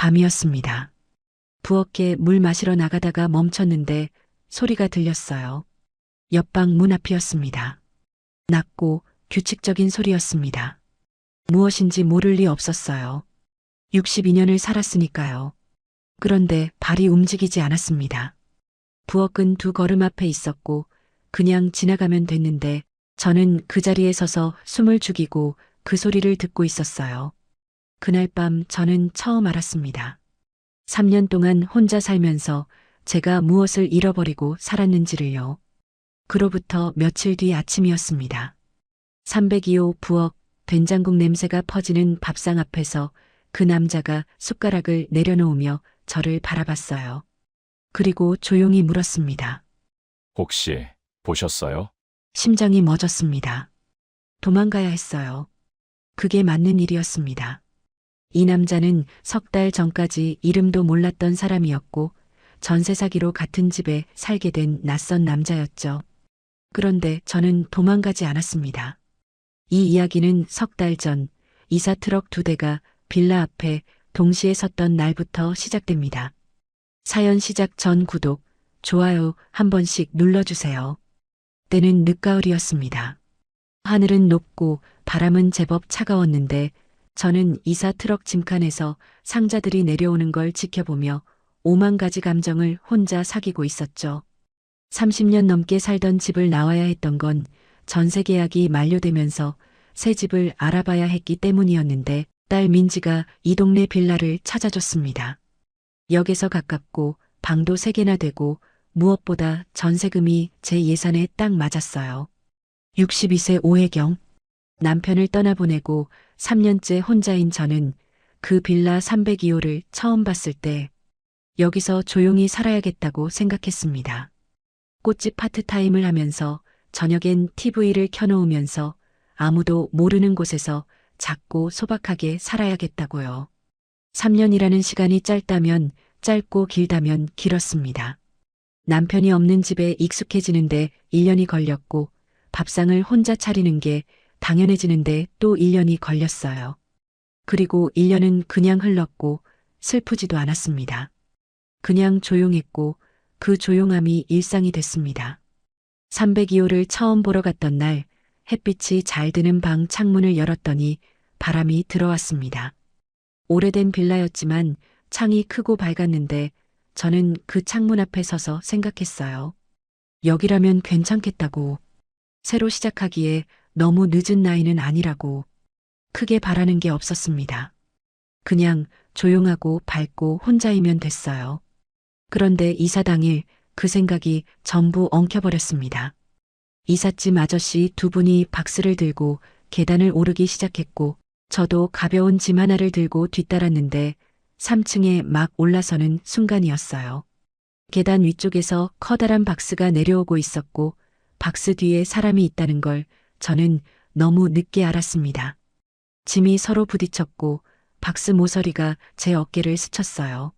밤이었습니다. 부엌에 물 마시러 나가다가 멈췄는데 소리가 들렸어요. 옆방 문 앞이었습니다. 낮고 규칙적인 소리였습니다. 무엇인지 모를 리 없었어요. 62년을 살았으니까요. 그런데 발이 움직이지 않았습니다. 부엌은 두 걸음 앞에 있었고 그냥 지나가면 됐는데 저는 그 자리에 서서 숨을 죽이고 그 소리를 듣고 있었어요. 그날 밤 저는 처음 알았습니다. 3년 동안 혼자 살면서 제가 무엇을 잃어버리고 살았는지를요. 그로부터 며칠 뒤 아침이었습니다. 302호 부엌 된장국 냄새가 퍼지는 밥상 앞에서 그 남자가 숟가락을 내려놓으며 저를 바라봤어요. 그리고 조용히 물었습니다. 혹시 보셨어요? 심장이 멎었습니다. 도망가야 했어요. 그게 맞는 일이었습니다. 이 남자는 석 달 전까지 이름도 몰랐던 사람이었고 전세 사기로 같은 집에 살게 된 낯선 남자였죠. 그런데 저는 도망가지 않았습니다. 이 이야기는 석 달 전 이사 트럭 2대가 빌라 앞에 동시에 섰던 날부터 시작됩니다. 사연 시작 전 구독, 좋아요 한 번씩 눌러주세요. 때는 늦가을이었습니다. 하늘은 높고 바람은 제법 차가웠는데 저는 이사 트럭 짐칸에서 상자들이 내려오는 걸 지켜보며 오만 가지 감정을 혼자 사귀고 있었죠. 30년 넘게 살던 집을 나와야 했던 건 전세 계약이 만료되면서 새 집을 알아봐야 했기 때문이었는데 딸 민지가 이 동네 빌라를 찾아줬습니다. 역에서 가깝고 방도 3개나 되고 무엇보다 전세금이 제 예산에 딱 맞았어요. 62세 오해경. 남편을 떠나보내고 3년째 혼자인 저는 그 빌라 302호를 처음 봤을 때 여기서 조용히 살아야겠다고 생각했습니다. 꽃집 파트타임을 하면서 저녁엔 TV를 켜놓으면서 아무도 모르는 곳에서 작고 소박하게 살아야겠다고요. 3년이라는 시간이 짧다면 짧고 길다면 길었습니다. 남편이 없는 집에 익숙해지는데 1년이 걸렸고 밥상을 혼자 차리는 게 당연해지는데 또 1년이 걸렸어요. 그리고 1년은 그냥 흘렀고 슬프지도 않았습니다. 그냥 조용했고 그 조용함이 일상이 됐습니다. 302호를 처음 보러 갔던 날 햇빛이 잘 드는 방 창문을 열었더니 바람이 들어왔습니다. 오래된 빌라였지만 창이 크고 밝았는데 저는 그 창문 앞에 서서 생각했어요. 여기라면 괜찮겠다고. 새로 시작하기에 너무 늦은 나이는 아니라고. 크게 바라는 게 없었습니다. 그냥 조용하고 밝고 혼자이면 됐어요. 그런데 이사 당일 그 생각이 전부 엉켜버렸습니다. 이삿짐 아저씨 2분이 박스를 들고 계단을 오르기 시작했고 저도 가벼운 짐 하나를 들고 뒤따랐는데 3층에 막 올라서는 순간이었어요. 계단 위쪽에서 커다란 박스가 내려오고 있었고 박스 뒤에 사람이 있다는 걸 저는 너무 늦게 알았습니다. 짐이 서로 부딪혔고 박스 모서리가 제 어깨를 스쳤어요.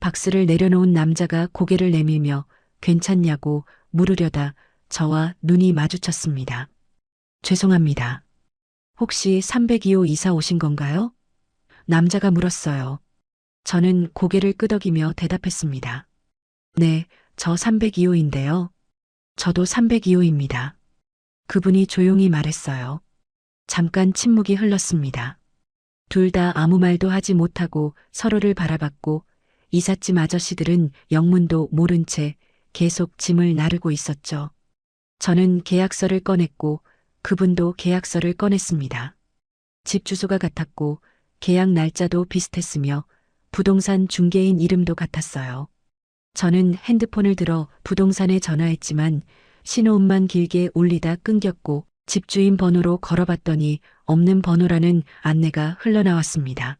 박스를 내려놓은 남자가 고개를 내밀며 괜찮냐고 물으려다 저와 눈이 마주쳤습니다. 죄송합니다. 혹시 302호 이사 오신 건가요? 남자가 물었어요. 저는 고개를 끄덕이며 대답했습니다. 네, 저 302호인데요. 저도 302호입니다. 그분이 조용히 말했어요. 잠깐 침묵이 흘렀습니다. 둘 다 아무 말도 하지 못하고 서로를 바라봤고 이삿짐 아저씨들은 영문도 모른 채 계속 짐을 나르고 있었죠. 저는 계약서를 꺼냈고 그분도 계약서를 꺼냈습니다. 집 주소가 같았고 계약 날짜도 비슷했으며 부동산 중개인 이름도 같았어요. 저는 핸드폰을 들어 부동산에 전화했지만 신호음만 길게 울리다 끊겼고 집주인 번호로 걸어봤더니 없는 번호라는 안내가 흘러나왔습니다.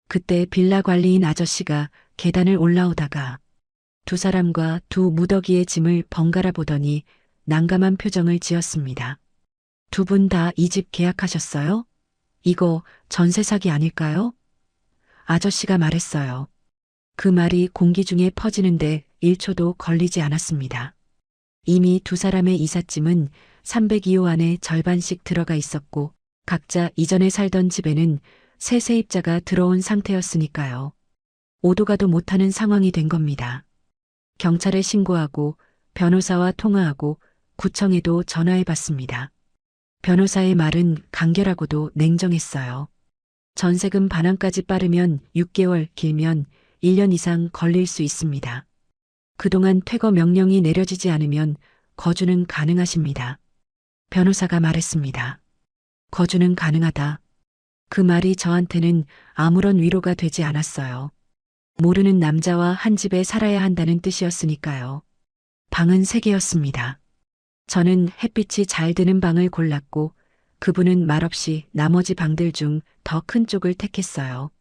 그때 빌라 관리인 아저씨가 계단을 올라오다가 두 사람과 두 무더기의 짐을 번갈아 보더니 난감한 표정을 지었습니다. 두 분 다 이 집 계약하셨어요? 이거 전세 사기 아닐까요? 아저씨가 말했어요. 그 말이 공기 중에 퍼지는데 1초도 걸리지 않았습니다. 이미 두 사람의 이삿짐은 302호 안에 절반씩 들어가 있었고 각자 이전에 살던 집에는 새 세입자가 들어온 상태였으니까요. 오도 가도 못하는 상황이 된 겁니다. 경찰에 신고하고 변호사와 통화하고 구청에도 전화해 봤습니다. 변호사의 말은 간결하고도 냉정했어요. 전세금 반환까지 빠르면 6개월, 길면 1년 이상 걸릴 수 있습니다. 그동안 퇴거 명령이 내려지지 않으면 거주는 가능하십니다. 변호사가 말했습니다. 거주는 가능하다. 그 말이 저한테는 아무런 위로가 되지 않았어요. 모르는 남자와 한 집에 살아야 한다는 뜻이었으니까요. 방은 3개였습니다. 저는 햇빛이 잘 드는 방을 골랐고 그분은 말없이 나머지 방들 중 더 큰 쪽을 택했어요.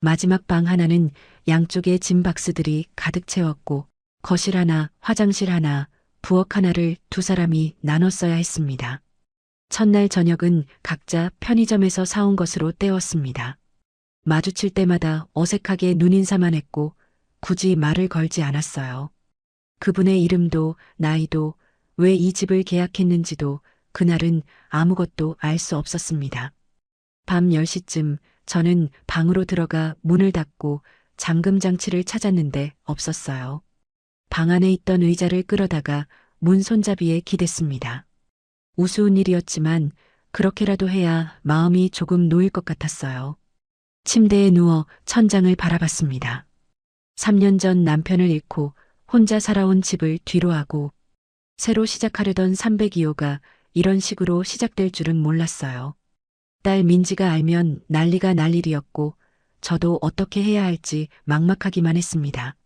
마지막 방 하나는 양쪽에 짐 박스들이 가득 채웠고 거실 하나, 화장실 하나, 부엌 하나를 2사람이 나눠 써야 했습니다. 첫날 저녁은 각자 편의점에서 사온 것으로 때웠습니다. 마주칠 때마다 어색하게 눈인사만 했고 굳이 말을 걸지 않았어요. 그분의 이름도 나이도 왜 이 집을 계약했는지도 그날은 아무것도 알 수 없었습니다. 밤 10시쯤 저는 방으로 들어가 문을 닫고 잠금 장치를 찾았는데 없었어요. 방 안에 있던 의자를 끌어다가 문 손잡이에 기댔습니다. 우스운 일이었지만 그렇게라도 해야 마음이 조금 놓일 것 같았어요. 침대에 누워 천장을 바라봤습니다. 3년 전 남편을 잃고 혼자 살아온 집을 뒤로하고 새로 시작하려던 302호가 이런 식으로 시작될 줄은 몰랐어요. 딸 민지가 알면 난리가 날 일이었고 저도 어떻게 해야 할지 막막하기만 했습니다.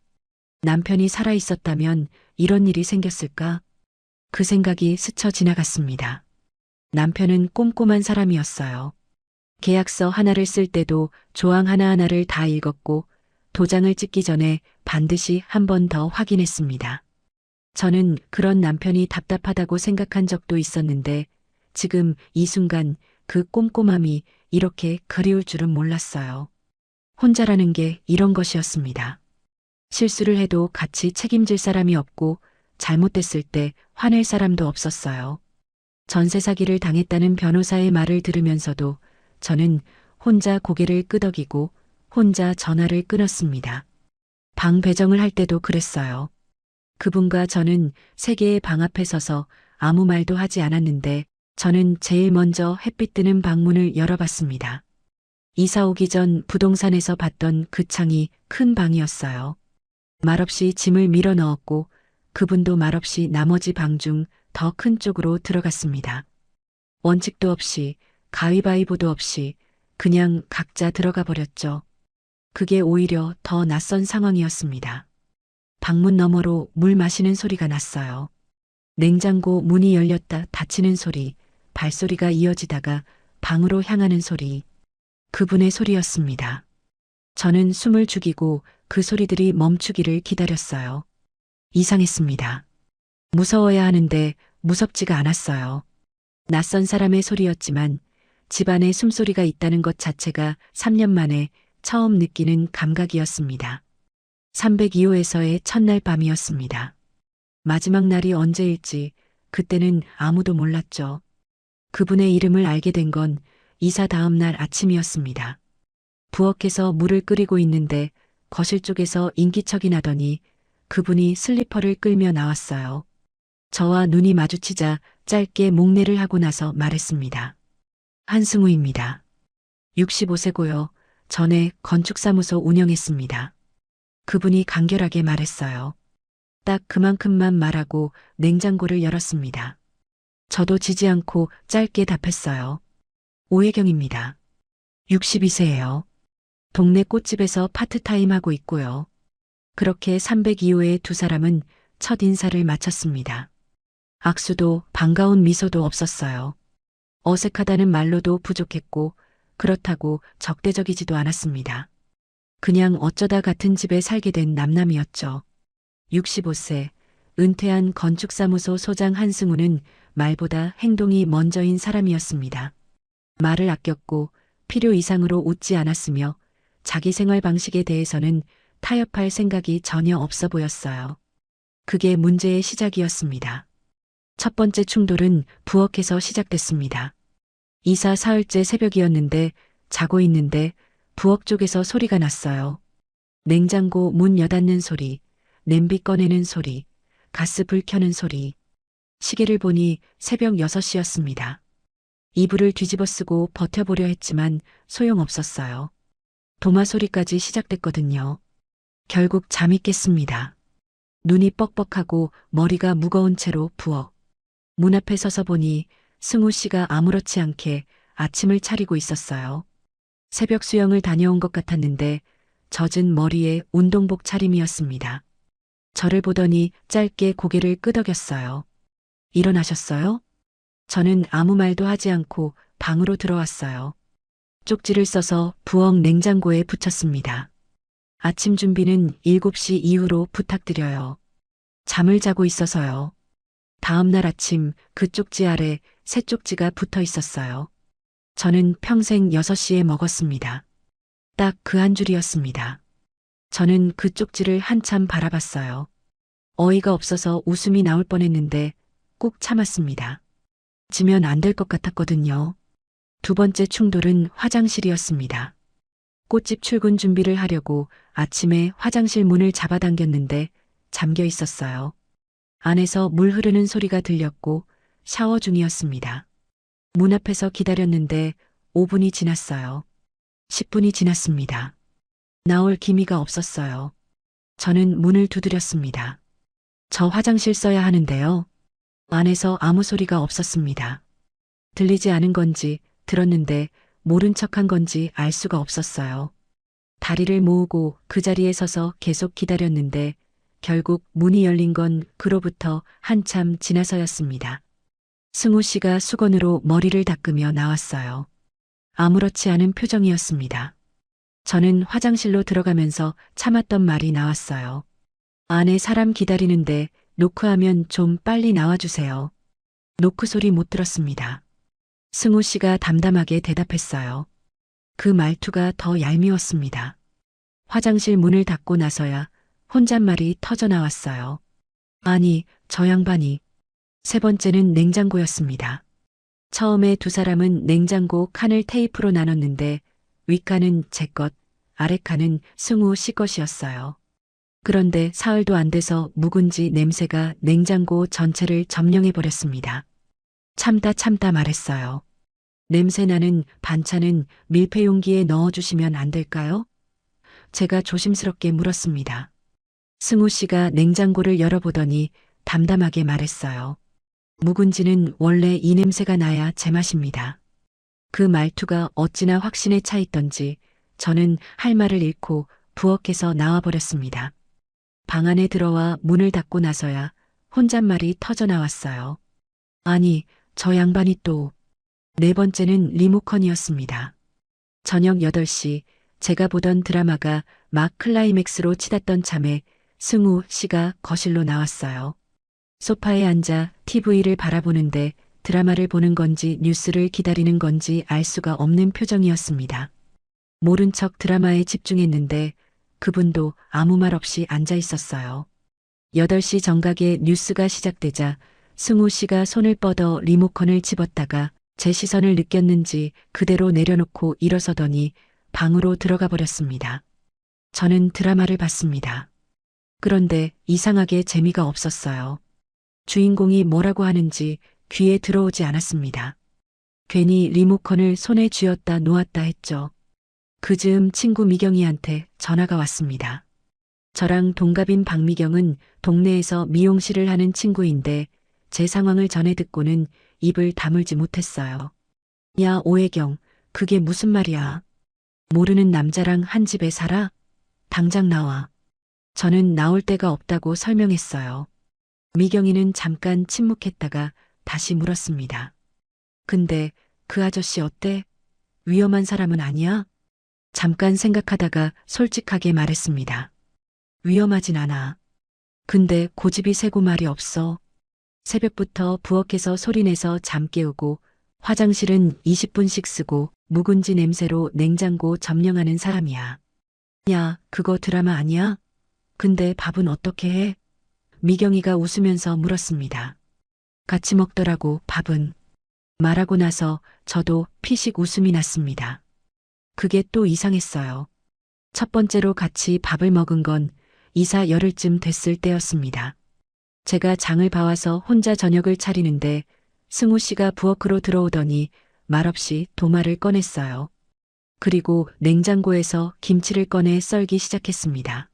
남편이 살아있었다면 이런 일이 생겼을까? 그 생각이 스쳐 지나갔습니다. 남편은 꼼꼼한 사람이었어요. 계약서 하나를 쓸 때도 조항 하나하나를 다 읽었고 도장을 찍기 전에 반드시 한 번 더 확인했습니다. 저는 그런 남편이 답답하다고 생각한 적도 있었는데 지금 이 순간 그 꼼꼼함이 이렇게 그리울 줄은 몰랐어요. 혼자라는 게 이런 것이었습니다. 실수를 해도 같이 책임질 사람이 없고 잘못됐을 때 화낼 사람도 없었어요. 전세 사기를 당했다는 변호사의 말을 들으면서도 저는 혼자 고개를 끄덕이고 혼자 전화를 끊었습니다. 방 배정을 할 때도 그랬어요. 그분과 저는 3개의 방 앞에 서서 아무 말도 하지 않았는데 저는 제일 먼저 햇빛 드는 방문을 열어봤습니다. 이사 오기 전 부동산에서 봤던 그 창이 큰 방이었어요. 말없이 짐을 밀어 넣었고 그분도 말없이 나머지 방 중 더 큰 쪽으로 들어갔습니다. 원칙도 없이 가위바위보도 없이 그냥 각자 들어가 버렸죠. 그게 오히려 더 낯선 상황이었습니다. 방문 너머로 물 마시는 소리가 났어요. 냉장고 문이 열렸다 닫히는 소리, 발소리가 이어지다가 방으로 향하는 소리. 그분의 소리였습니다. 저는 숨을 죽이고 그 소리들이 멈추기를 기다렸어요. 이상했습니다. 무서워야 하는데 무섭지가 않았어요. 낯선 사람의 소리였지만 집안에 숨소리가 있다는 것 자체가 3년 만에 처음 느끼는 감각이었습니다. 302호에서의 첫날 밤이었습니다. 마지막 날이 언제일지 그때는 아무도 몰랐죠. 그분의 이름을 알게 된 건 이사 다음 날 아침이었습니다. 부엌에서 물을 끓이고 있는데 거실 쪽에서 인기척이 나더니 그분이 슬리퍼를 끌며 나왔어요. 저와 눈이 마주치자 짧게 목례를 하고 나서 말했습니다. 한승우입니다. 65세고요. 전에 건축사무소 운영했습니다. 그분이 간결하게 말했어요. 딱 그만큼만 말하고 냉장고를 열었습니다. 저도 지지 않고 짧게 답했어요. 오혜경입니다. 62세예요. 동네 꽃집에서 파트타임 하고 있고요. 그렇게 302호의 2사람은 첫 인사를 마쳤습니다. 악수도 반가운 미소도 없었어요. 어색하다는 말로도 부족했고 그렇다고 적대적이지도 않았습니다. 그냥 어쩌다 같은 집에 살게 된 남남이었죠. 65세, 은퇴한 건축사무소 소장 한승우는 말보다 행동이 먼저인 사람이었습니다. 말을 아꼈고 필요 이상으로 웃지 않았으며 자기 생활 방식에 대해서는 타협할 생각이 전혀 없어 보였어요. 그게 문제의 시작이었습니다. 첫 번째 충돌은 부엌에서 시작됐습니다. 이사 사흘째 새벽이었는데 자고 있는데 부엌 쪽에서 소리가 났어요. 냉장고 문 여닫는 소리, 냄비 꺼내는 소리, 가스 불 켜는 소리. 시계를 보니 새벽 6시였습니다. 이불을 뒤집어 쓰고 버텨보려 했지만 소용없었어요. 도마 소리까지 시작됐거든요. 결국 잠이 깼습니다. 눈이 뻑뻑하고 머리가 무거운 채로 부엌. 문 앞에 서서 보니 승우 씨가 아무렇지 않게 아침을 차리고 있었어요. 새벽 수영을 다녀온 것 같았는데 젖은 머리에 운동복 차림이었습니다. 저를 보더니 짧게 고개를 끄덕였어요. 일어나셨어요? 저는 아무 말도 하지 않고 방으로 들어왔어요. 쪽지를 써서 부엌 냉장고에 붙였습니다. 아침 준비는 7시 이후로 부탁드려요. 잠을 자고 있어서요. 다음 날 아침 그 쪽지 아래 새 쪽지가 붙어 있었어요. 저는 평생 6시에 먹었습니다. 딱 그 한 줄이었습니다. 저는 그 쪽지를 한참 바라봤어요. 어이가 없어서 웃음이 나올 뻔했는데 꾹 참았습니다. 지면 안 될 것 같았거든요. 두 번째 충돌은 화장실이었습니다. 꽃집 출근 준비를 하려고 아침에 화장실 문을 잡아당겼는데 잠겨 있었어요. 안에서 물 흐르는 소리가 들렸고 샤워 중이었습니다. 문 앞에서 기다렸는데 5분이 지났어요. 10분이 지났습니다. 나올 기미가 없었어요. 저는 문을 두드렸습니다. 저 화장실 써야 하는데요. 안에서 아무 소리가 없었습니다. 들리지 않은 건지 들었는데 모른 척한 건지 알 수가 없었어요. 다리를 모으고 그 자리에 서서 계속 기다렸는데 결국 문이 열린 건 그로부터 한참 지나서였습니다. 승우 씨가 수건으로 머리를 닦으며 나왔어요. 아무렇지 않은 표정이었습니다. 저는 화장실로 들어가면서 참았던 말이 나왔어요. 안에 사람 기다리는데 노크하면 좀 빨리 나와주세요. 노크 소리 못 들었습니다. 승우 씨가 담담하게 대답했어요. 그 말투가 더 얄미웠습니다. 화장실 문을 닫고 나서야 혼잣말이 터져 나왔어요. 아니, 저 양반이. 세 번째는 냉장고였습니다. 처음에 두 사람은 냉장고 칸을 테이프로 나눴는데 윗칸은 제 것, 아랫칸은 승우 씨 것이었어요. 그런데 사흘도 안 돼서 묵은지 냄새가 냉장고 전체를 점령해버렸습니다. 참다 말했어요. 냄새나는 반찬은 밀폐 용기에 넣어주시면 안 될까요? 제가 조심스럽게 물었습니다. 승우 씨가 냉장고를 열어보더니 담담하게 말했어요. 묵은지는 원래 이 냄새가 나야 제맛입니다. 그 말투가 어찌나 확신에 차 있던지 저는 할 말을 잃고 부엌에서 나와버렸습니다. 방 안에 들어와 문을 닫고 나서야 혼잣말이 터져 나왔어요. 아니, 저 양반이 또. 네 번째는 리모컨이었습니다. 저녁 8시 제가 보던 드라마가 막 클라이맥스로 치닫던 참에 승우 씨가 거실로 나왔어요. 소파에 앉아 TV를 바라보는데 드라마를 보는 건지 뉴스를 기다리는 건지 알 수가 없는 표정이었습니다. 모른 척 드라마에 집중했는데 그분도 아무 말 없이 앉아 있었어요. 8시 정각에 뉴스가 시작되자 승우 씨가 손을 뻗어 리모컨을 집었다가 제 시선을 느꼈는지 그대로 내려놓고 일어서더니 방으로 들어가 버렸습니다. 저는 드라마를 봤습니다. 그런데 이상하게 재미가 없었어요. 주인공이 뭐라고 하는지 귀에 들어오지 않았습니다. 괜히 리모컨을 손에 쥐었다 놓았다 했죠. 그 즈음 친구 미경이한테 전화가 왔습니다. 저랑 동갑인 박미경은 동네에서 미용실을 하는 친구인데 제 상황을 전해 듣고는 입을 다물지 못했어요. 야, 오혜경, 그게 무슨 말이야? 모르는 남자랑 한 집에 살아? 당장 나와. 저는 나올 데가 없다고 설명했어요. 미경이는 잠깐 침묵했다가 다시 물었습니다. 근데 그 아저씨 어때? 위험한 사람은 아니야? 잠깐 생각하다가 솔직하게 말했습니다. 위험하진 않아. 근데 고집이 세고 말이 없어. 새벽부터 부엌에서 소리내서 잠 깨우고 화장실은 20분씩 쓰고 묵은지 냄새로 냉장고 점령하는 사람이야. 야, 그거 드라마 아니야? 근데 밥은 어떻게 해? 미경이가 웃으면서 물었습니다. 같이 먹더라고, 밥은. 말하고 나서 저도 피식 웃음이 났습니다. 그게 또 이상했어요. 첫 번째로 같이 밥을 먹은 건 이사 열흘쯤 됐을 때였습니다. 제가 장을 봐와서 혼자 저녁을 차리는데 승우 씨가 부엌으로 들어오더니 말없이 도마를 꺼냈어요. 그리고 냉장고에서 김치를 꺼내 썰기 시작했습니다.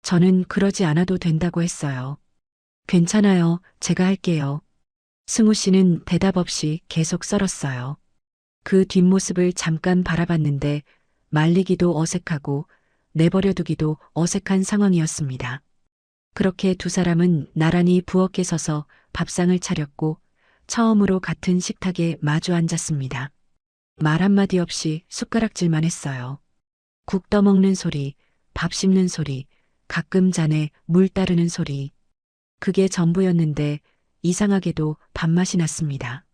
저는 그러지 않아도 된다고 했어요. 괜찮아요. 제가 할게요. 승우 씨는 대답 없이 계속 썰었어요. 그 뒷모습을 잠깐 바라봤는데 말리기도 어색하고 내버려두기도 어색한 상황이었습니다. 그렇게 두 사람은 나란히 부엌에 서서 밥상을 차렸고 처음으로 같은 식탁에 마주 앉았습니다. 말 한마디 없이 숟가락질만 했어요. 국 떠먹는 소리, 밥 씹는 소리, 가끔 잔에 물 따르는 소리. 그게 전부였는데 이상하게도 밥맛이 났습니다.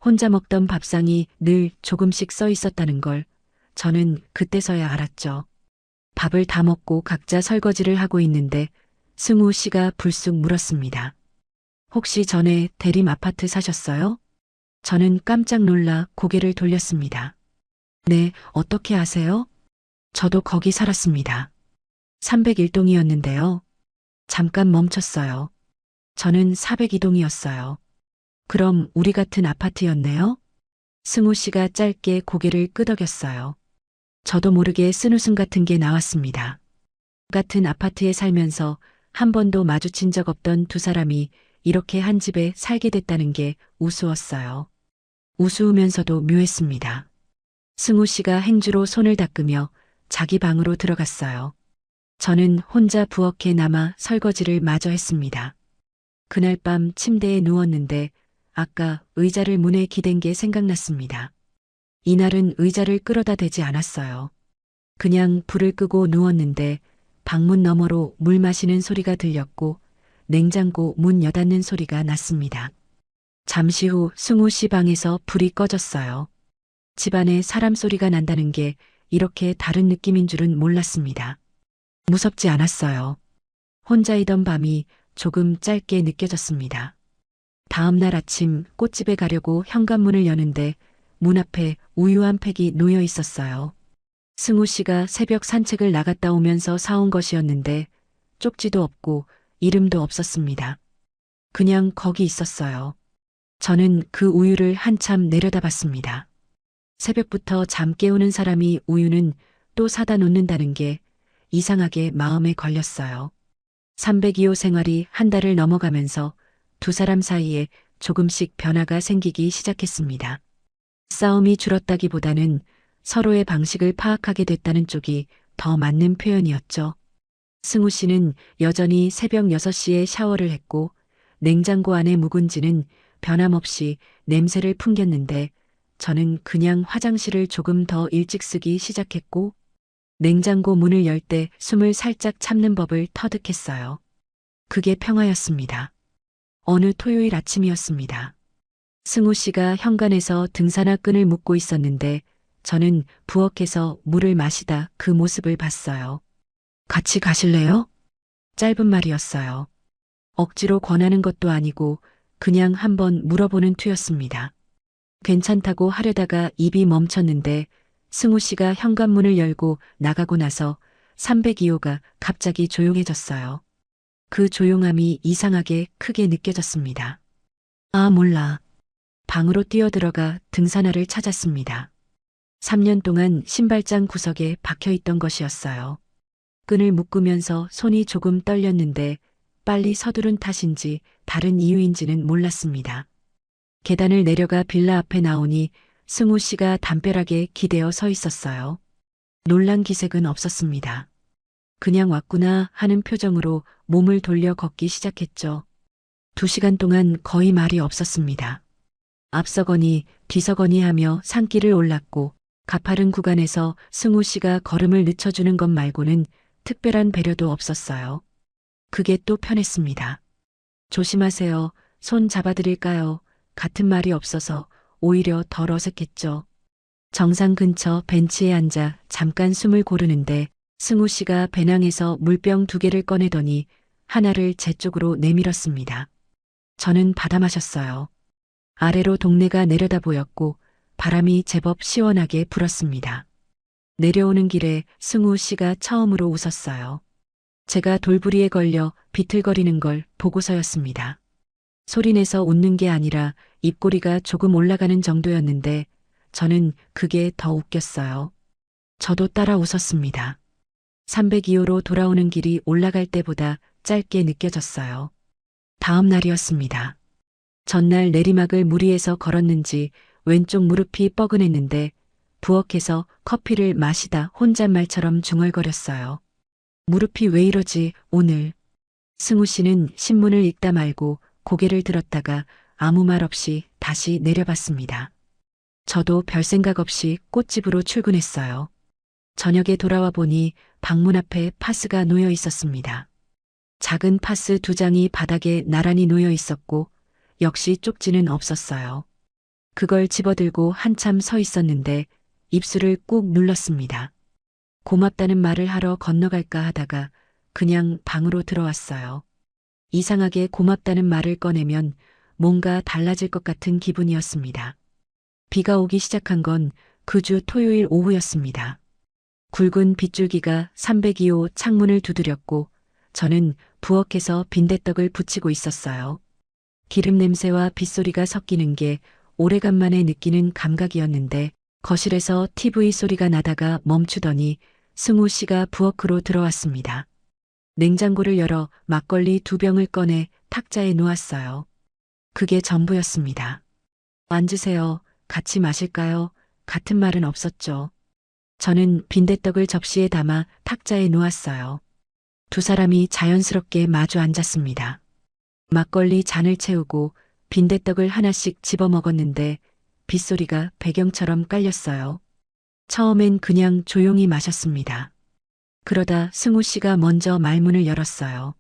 혼자 먹던 밥상이 늘 조금씩 써 있었다는 걸 저는 그때서야 알았죠. 밥을 다 먹고 각자 설거지를 하고 있는데 승우 씨가 불쑥 물었습니다. 혹시 전에 대림 아파트 사셨어요? 저는 깜짝 놀라 고개를 돌렸습니다. 네, 어떻게 아세요? 저도 거기 살았습니다. 301동이었는데요. 잠깐 멈췄어요. 저는 402동이었어요. 그럼 우리 같은 아파트였네요? 승우 씨가 짧게 고개를 끄덕였어요. 저도 모르게 쓴웃음 같은 게 나왔습니다. 같은 아파트에 살면서 한 번도 마주친 적 없던 두 사람이 이렇게 한 집에 살게 됐다는 게 우스웠어요. 우스우면서도 묘했습니다. 승우 씨가 행주로 손을 닦으며 자기 방으로 들어갔어요. 저는 혼자 부엌에 남아 설거지를 마저 했습니다. 그날 밤 침대에 누웠는데 아까 의자를 문에 기댄 게 생각났습니다. 이날은 의자를 끌어다 대지 않았어요. 그냥 불을 끄고 누웠는데 방문 너머로 물 마시는 소리가 들렸고 냉장고 문 여닫는 소리가 났습니다. 잠시 후 승우 씨 방에서 불이 꺼졌어요. 집안에 사람 소리가 난다는 게 이렇게 다른 느낌인 줄은 몰랐습니다. 무섭지 않았어요. 혼자이던 밤이 조금 짧게 느껴졌습니다. 다음 날 아침 꽃집에 가려고 현관문을 여는데 문 앞에 우유 한 팩이 놓여 있었어요. 승우 씨가 새벽 산책을 나갔다 오면서 사온 것이었는데 쪽지도 없고 이름도 없었습니다. 그냥 거기 있었어요. 저는 그 우유를 한참 내려다봤습니다. 새벽부터 잠 깨우는 사람이 우유는 또 사다 놓는다는 게 이상하게 마음에 걸렸어요. 302호 생활이 한 달을 넘어가면서 두 사람 사이에 조금씩 변화가 생기기 시작했습니다. 싸움이 줄었다기보다는 서로의 방식을 파악하게 됐다는 쪽이 더 맞는 표현이었죠. 승우 씨는 여전히 새벽 6시에 샤워를 했고 냉장고 안의 묵은지는 변함없이 냄새를 풍겼는데 저는 그냥 화장실을 조금 더 일찍 쓰기 시작했고 냉장고 문을 열 때 숨을 살짝 참는 법을 터득했어요. 그게 평화였습니다. 어느 토요일 아침이었습니다. 승우 씨가 현관에서 등산화 끈을 묶고 있었는데 저는 부엌에서 물을 마시다 그 모습을 봤어요. 같이 가실래요? 짧은 말이었어요. 억지로 권하는 것도 아니고 그냥 한번 물어보는 투였습니다. 괜찮다고 하려다가 입이 멈췄는데 승우 씨가 현관문을 열고 나가고 나서 302호가 갑자기 조용해졌어요. 그 조용함이 이상하게 크게 느껴졌습니다. 아, 몰라. 방으로 뛰어들어가 등산화를 찾았습니다. 3년 동안 신발장 구석에 박혀있던 것이었어요. 끈을 묶으면서 손이 조금 떨렸는데 빨리 서두른 탓인지 다른 이유인지는 몰랐습니다. 계단을 내려가 빌라 앞에 나오니 승우 씨가 담벼락에 기대어 서 있었어요. 놀란 기색은 없었습니다. 그냥 왔구나 하는 표정으로 몸을 돌려 걷기 시작했죠. 2시간 동안 거의 말이 없었습니다. 앞서거니 뒤서거니 하며 산길을 올랐고 가파른 구간에서 승우 씨가 걸음을 늦춰주는 것 말고는 특별한 배려도 없었어요. 그게 또 편했습니다. 조심하세요. 손 잡아드릴까요? 같은 말이 없어서 오히려 덜 어색했죠. 정상 근처 벤치에 앉아 잠깐 숨을 고르는데 승우 씨가 배낭에서 물병 2개를 꺼내더니 하나를 제 쪽으로 내밀었습니다. 저는 받아 마셨어요. 아래로 동네가 내려다 보였고 바람이 제법 시원하게 불었습니다. 내려오는 길에 승우 씨가 처음으로 웃었어요. 제가 돌부리에 걸려 비틀거리는 걸 보고서였습니다. 소리내서 웃는 게 아니라 입꼬리가 조금 올라가는 정도였는데 저는 그게 더 웃겼어요. 저도 따라 웃었습니다. 302호로 돌아오는 길이 올라갈 때보다 짧게 느껴졌어요. 다음 날이었습니다. 전날 내리막을 무리해서 걸었는지 왼쪽 무릎이 뻐근했는데 부엌에서 커피를 마시다 혼잣말처럼 중얼거렸어요. 무릎이 왜 이러지, 오늘. 승우 씨는 신문을 읽다 말고 고개를 들었다가 아무 말 없이 다시 내려봤습니다. 저도 별 생각 없이 꽃집으로 출근했어요. 저녁에 돌아와 보니 방문 앞에 파스가 놓여 있었습니다. 작은 파스 2장이 바닥에 나란히 놓여 있었고 역시 쪽지는 없었어요. 그걸 집어들고 한참 서 있었는데 입술을 꾹 눌렀습니다. 고맙다는 말을 하러 건너갈까 하다가 그냥 방으로 들어왔어요. 이상하게 고맙다는 말을 꺼내면 뭔가 달라질 것 같은 기분이었습니다. 비가 오기 시작한 건 그 주 토요일 오후였습니다. 굵은 빗줄기가 302호 창문을 두드렸고 저는 부엌에서 빈대떡을 부치고 있었어요. 기름 냄새와 빗소리가 섞이는 게 오래간만에 느끼는 감각이었는데 거실에서 TV 소리가 나다가 멈추더니 승우 씨가 부엌으로 들어왔습니다. 냉장고를 열어 막걸리 2병을 꺼내 탁자에 놓았어요. 그게 전부였습니다. 앉으세요. 같이 마실까요? 같은 말은 없었죠. 저는 빈대떡을 접시에 담아 탁자에 놓았어요. 두 사람이 자연스럽게 마주 앉았습니다. 막걸리 잔을 채우고 빈대떡을 하나씩 집어 먹었는데 빗소리가 배경처럼 깔렸어요. 처음엔 그냥 조용히 마셨습니다. 그러다 승우 씨가 먼저 말문을 열었어요.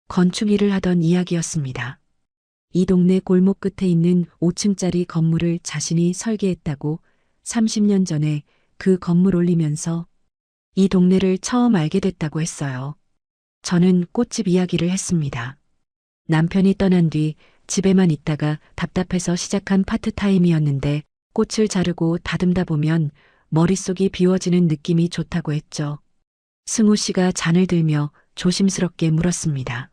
건축 일을 하던 이야기였습니다. 이 동네 골목 끝에 있는 5층짜리 건물을 자신이 설계했다고 30년 전에 그 건물 올리면서 이 동네를 처음 알게 됐다고 했어요. 저는 꽃집 이야기를 했습니다. 남편이 떠난 뒤 집에만 있다가 답답해서 시작한 파트타임이었는데 꽃을 자르고 다듬다 보면 머릿속이 비워지는 느낌이 좋다고 했죠. 승우 씨가 잔을 들며 조심스럽게 물었습니다.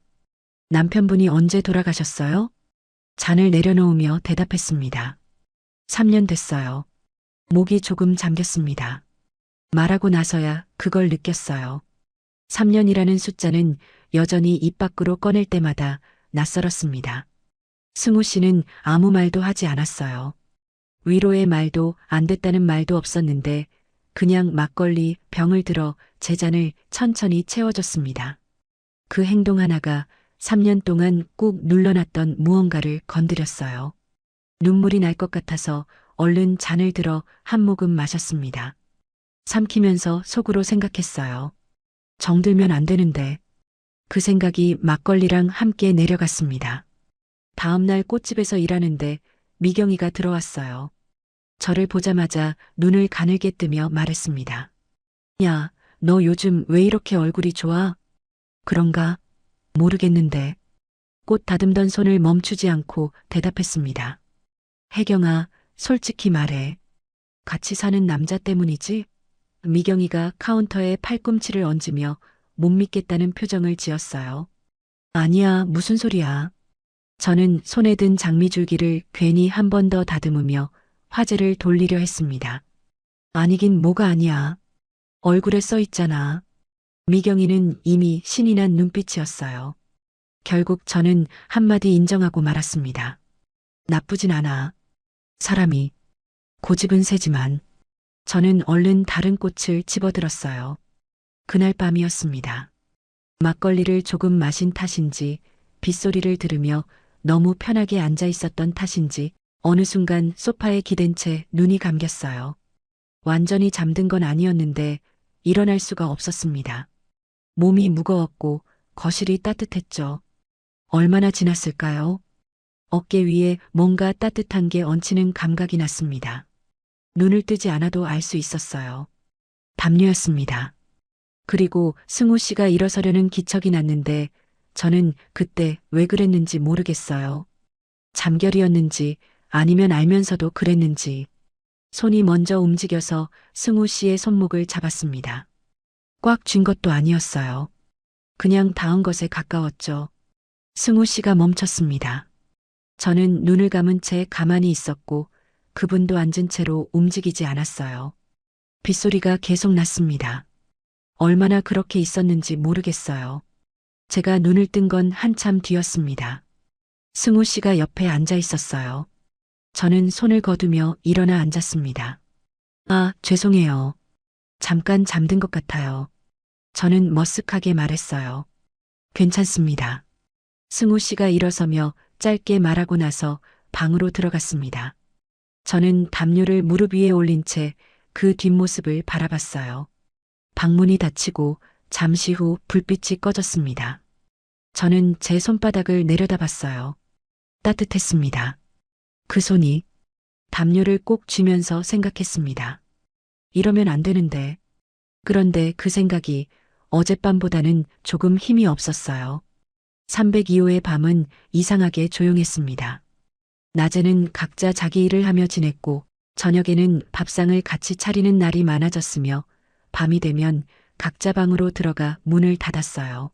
남편분이 언제 돌아가셨어요? 잔을 내려놓으며 대답했습니다. 3년 됐어요. 목이 조금 잠겼습니다. 말하고 나서야 그걸 느꼈어요. 3년이라는 숫자는 여전히 입 밖으로 꺼낼 때마다 낯설었습니다. 승우 씨는 아무 말도 하지 않았어요. 위로의 말도 안 됐다는 말도 없었는데 그냥 막걸리 병을 들어 제 잔을 천천히 채워줬습니다. 그 행동 하나가 3년 동안 꾹 눌러놨던 무언가를 건드렸어요. 눈물이 날 것 같아서 얼른 잔을 들어 한 모금 마셨습니다. 삼키면서 속으로 생각했어요. 정들면 안 되는데. 그 생각이 막걸리랑 함께 내려갔습니다. 다음 날 꽃집에서 일하는데 미경이가 들어왔어요. 저를 보자마자 눈을 가늘게 뜨며 말했습니다. 야, 너 요즘 왜 이렇게 얼굴이 좋아? 그런가? 모르겠는데. 꽃 다듬던 손을 멈추지 않고 대답했습니다. 혜경아, 솔직히 말해. 같이 사는 남자 때문이지? 미경이가 카운터에 팔꿈치를 얹으며 못 믿겠다는 표정을 지었어요. 아니야, 무슨 소리야. 저는 손에 든 장미줄기를 괜히 한 번 더 다듬으며 화제를 돌리려 했습니다. 아니긴 뭐가 아니야. 얼굴에 써 있잖아. 미경이는 이미 신이 난 눈빛이었어요. 결국 저는 한마디 인정하고 말았습니다. 나쁘진 않아. 사람이. 고집은 세지만. 저는 얼른 다른 꽃을 집어들었어요. 그날 밤이었습니다. 막걸리를 조금 마신 탓인지 빗소리를 들으며 너무 편하게 앉아 있었던 탓인지 어느 순간 소파에 기댄 채 눈이 감겼어요. 완전히 잠든 건 아니었는데 일어날 수가 없었습니다. 몸이 무거웠고 거실이 따뜻했죠. 얼마나 지났을까요? 어깨 위에 뭔가 따뜻한 게 얹히는 감각이 났습니다. 눈을 뜨지 않아도 알 수 있었어요. 담요였습니다. 그리고 승우 씨가 일어서려는 기척이 났는데 저는 그때 왜 그랬는지 모르겠어요. 잠결이었는지 아니면 알면서도 그랬는지. 손이 먼저 움직여서 승우 씨의 손목을 잡았습니다. 꽉 쥔 것도 아니었어요. 그냥 닿은 것에 가까웠죠. 승우 씨가 멈췄습니다. 저는 눈을 감은 채 가만히 있었고 그분도 앉은 채로 움직이지 않았어요. 빗소리가 계속 났습니다. 얼마나 그렇게 있었는지 모르겠어요. 제가 눈을 뜬 건 한참 뒤였습니다. 승우 씨가 옆에 앉아 있었어요. 저는 손을 거두며 일어나 앉았습니다. 아, 죄송해요. 잠깐 잠든 것 같아요. 저는 머쓱하게 말했어요. 괜찮습니다. 승우 씨가 일어서며 짧게 말하고 나서 방으로 들어갔습니다. 저는 담요를 무릎 위에 올린 채 그 뒷모습을 바라봤어요. 방문이 닫히고 잠시 후 불빛이 꺼졌습니다. 저는 제 손바닥을 내려다봤어요. 따뜻했습니다. 그 손이 담요를 꼭 쥐면서 생각했습니다. 이러면 안 되는데. 그런데 그 생각이 어젯밤보다는 조금 힘이 없었어요. 302호의 밤은 이상하게 조용했습니다. 낮에는 각자 자기 일을 하며 지냈고 저녁에는 밥상을 같이 차리는 날이 많아졌으며 밤이 되면 각자 방으로 들어가 문을 닫았어요.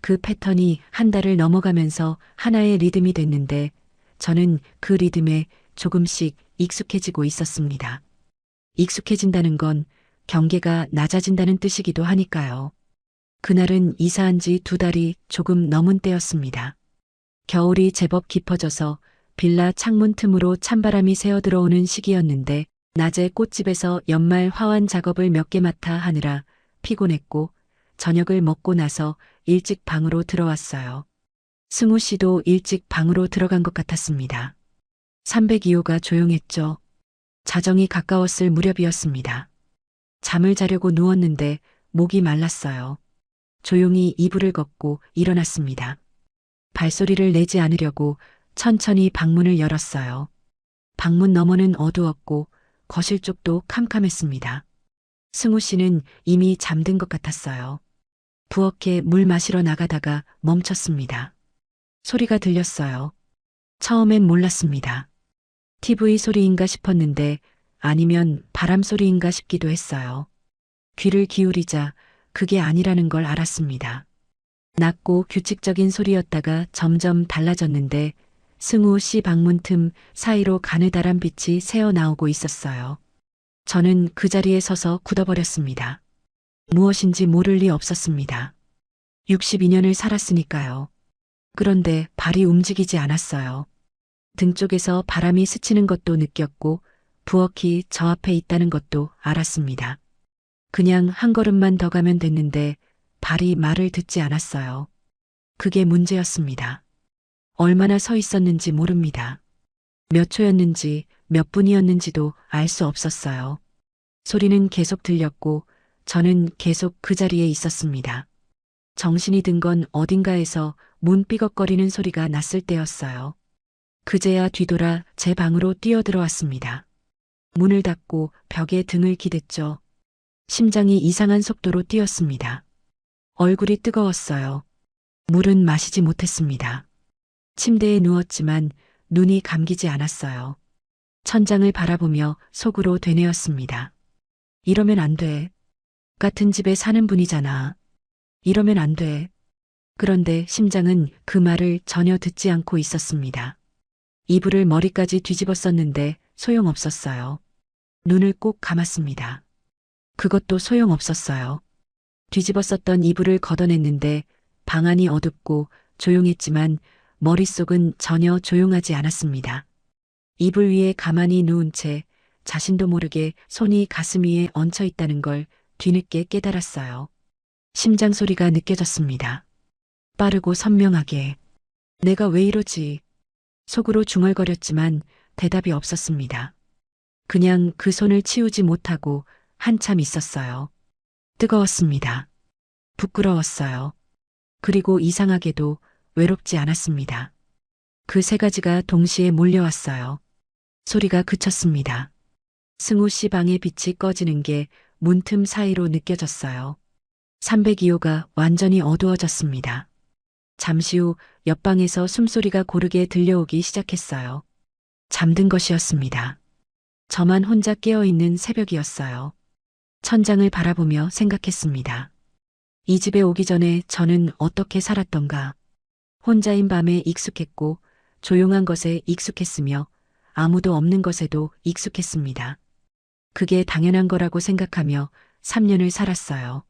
그 패턴이 한 달을 넘어가면서 하나의 리듬이 됐는데 저는 그 리듬에 조금씩 익숙해지고 있었습니다. 익숙해진다는 건 경계가 낮아진다는 뜻이기도 하니까요. 그날은 이사한 지 2달이 조금 넘은 때였습니다. 겨울이 제법 깊어져서 빌라 창문 틈으로 찬바람이 새어 들어오는 시기였는데 낮에 꽃집에서 연말 화환 작업을 몇 개 맡아 하느라 피곤했고 저녁을 먹고 나서 일찍 방으로 들어왔어요. 승우 씨도 일찍 방으로 들어간 것 같았습니다. 302호가 조용했죠. 자정이 가까웠을 무렵이었습니다. 잠을 자려고 누웠는데 목이 말랐어요. 조용히 이불을 걷고 일어났습니다. 발소리를 내지 않으려고 천천히 방문을 열었어요. 방문 너머는 어두웠고 거실 쪽도 캄캄했습니다. 승우 씨는 이미 잠든 것 같았어요. 부엌에 물 마시러 나가다가 멈췄습니다. 소리가 들렸어요. 처음엔 몰랐습니다. TV 소리인가 싶었는데 아니면 바람 소리인가 싶기도 했어요. 귀를 기울이자 그게 아니라는 걸 알았습니다. 낮고 규칙적인 소리였다가 점점 달라졌는데 승우 씨 방문 틈 사이로 가느다란 빛이 새어 나오고 있었어요. 저는 그 자리에 서서 굳어버렸습니다. 무엇인지 모를 리 없었습니다. 62년을 살았으니까요. 그런데 발이 움직이지 않았어요. 등 쪽에서 바람이 스치는 것도 느꼈고 부엌이 저 앞에 있다는 것도 알았습니다. 그냥 한 걸음만 더 가면 됐는데 발이 말을 듣지 않았어요. 그게 문제였습니다. 얼마나 서 있었는지 모릅니다. 몇 초였는지 몇 분이었는지도 알 수 없었어요. 소리는 계속 들렸고 저는 계속 그 자리에 있었습니다. 정신이 든 건 어딘가에서 문 삐걱거리는 소리가 났을 때였어요. 그제야 뒤돌아 제 방으로 뛰어들어왔습니다. 문을 닫고 벽에 등을 기댔죠. 심장이 이상한 속도로 뛰었습니다. 얼굴이 뜨거웠어요. 물은 마시지 못했습니다. 침대에 누웠지만 눈이 감기지 않았어요. 천장을 바라보며 속으로 되뇌었습니다. 이러면 안 돼. 같은 집에 사는 분이잖아. 이러면 안 돼. 그런데 심장은 그 말을 전혀 듣지 않고 있었습니다. 이불을 머리까지 뒤집었었는데 소용없었어요. 눈을 꼭 감았습니다. 그것도 소용없었어요. 뒤집었었던 이불을 걷어냈는데 방 안이 어둡고 조용했지만 머릿속은 전혀 조용하지 않았습니다. 이불 위에 가만히 누운 채 자신도 모르게 손이 가슴 위에 얹혀 있다는 걸 뒤늦게 깨달았어요. 심장 소리가 느껴졌습니다. 빠르고 선명하게. 내가 왜 이러지? 속으로 중얼거렸지만 대답이 없었습니다. 그냥 그 손을 치우지 못하고 한참 있었어요. 뜨거웠습니다. 부끄러웠어요. 그리고 이상하게도 외롭지 않았습니다. 그 세 가지가 동시에 몰려왔어요. 소리가 그쳤습니다. 승우 씨 방의 빛이 꺼지는 게 문틈 사이로 느껴졌어요. 302호가 완전히 어두워졌습니다. 잠시 후 옆방에서 숨소리가 고르게 들려오기 시작했어요. 잠든 것이었습니다. 저만 혼자 깨어있는 새벽이었어요. 천장을 바라보며 생각했습니다. 이 집에 오기 전에 저는 어떻게 살았던가. 혼자인 밤에 익숙했고 조용한 것에 익숙했으며 아무도 없는 것에도 익숙했습니다. 그게 당연한 거라고 생각하며 3년을 살았어요.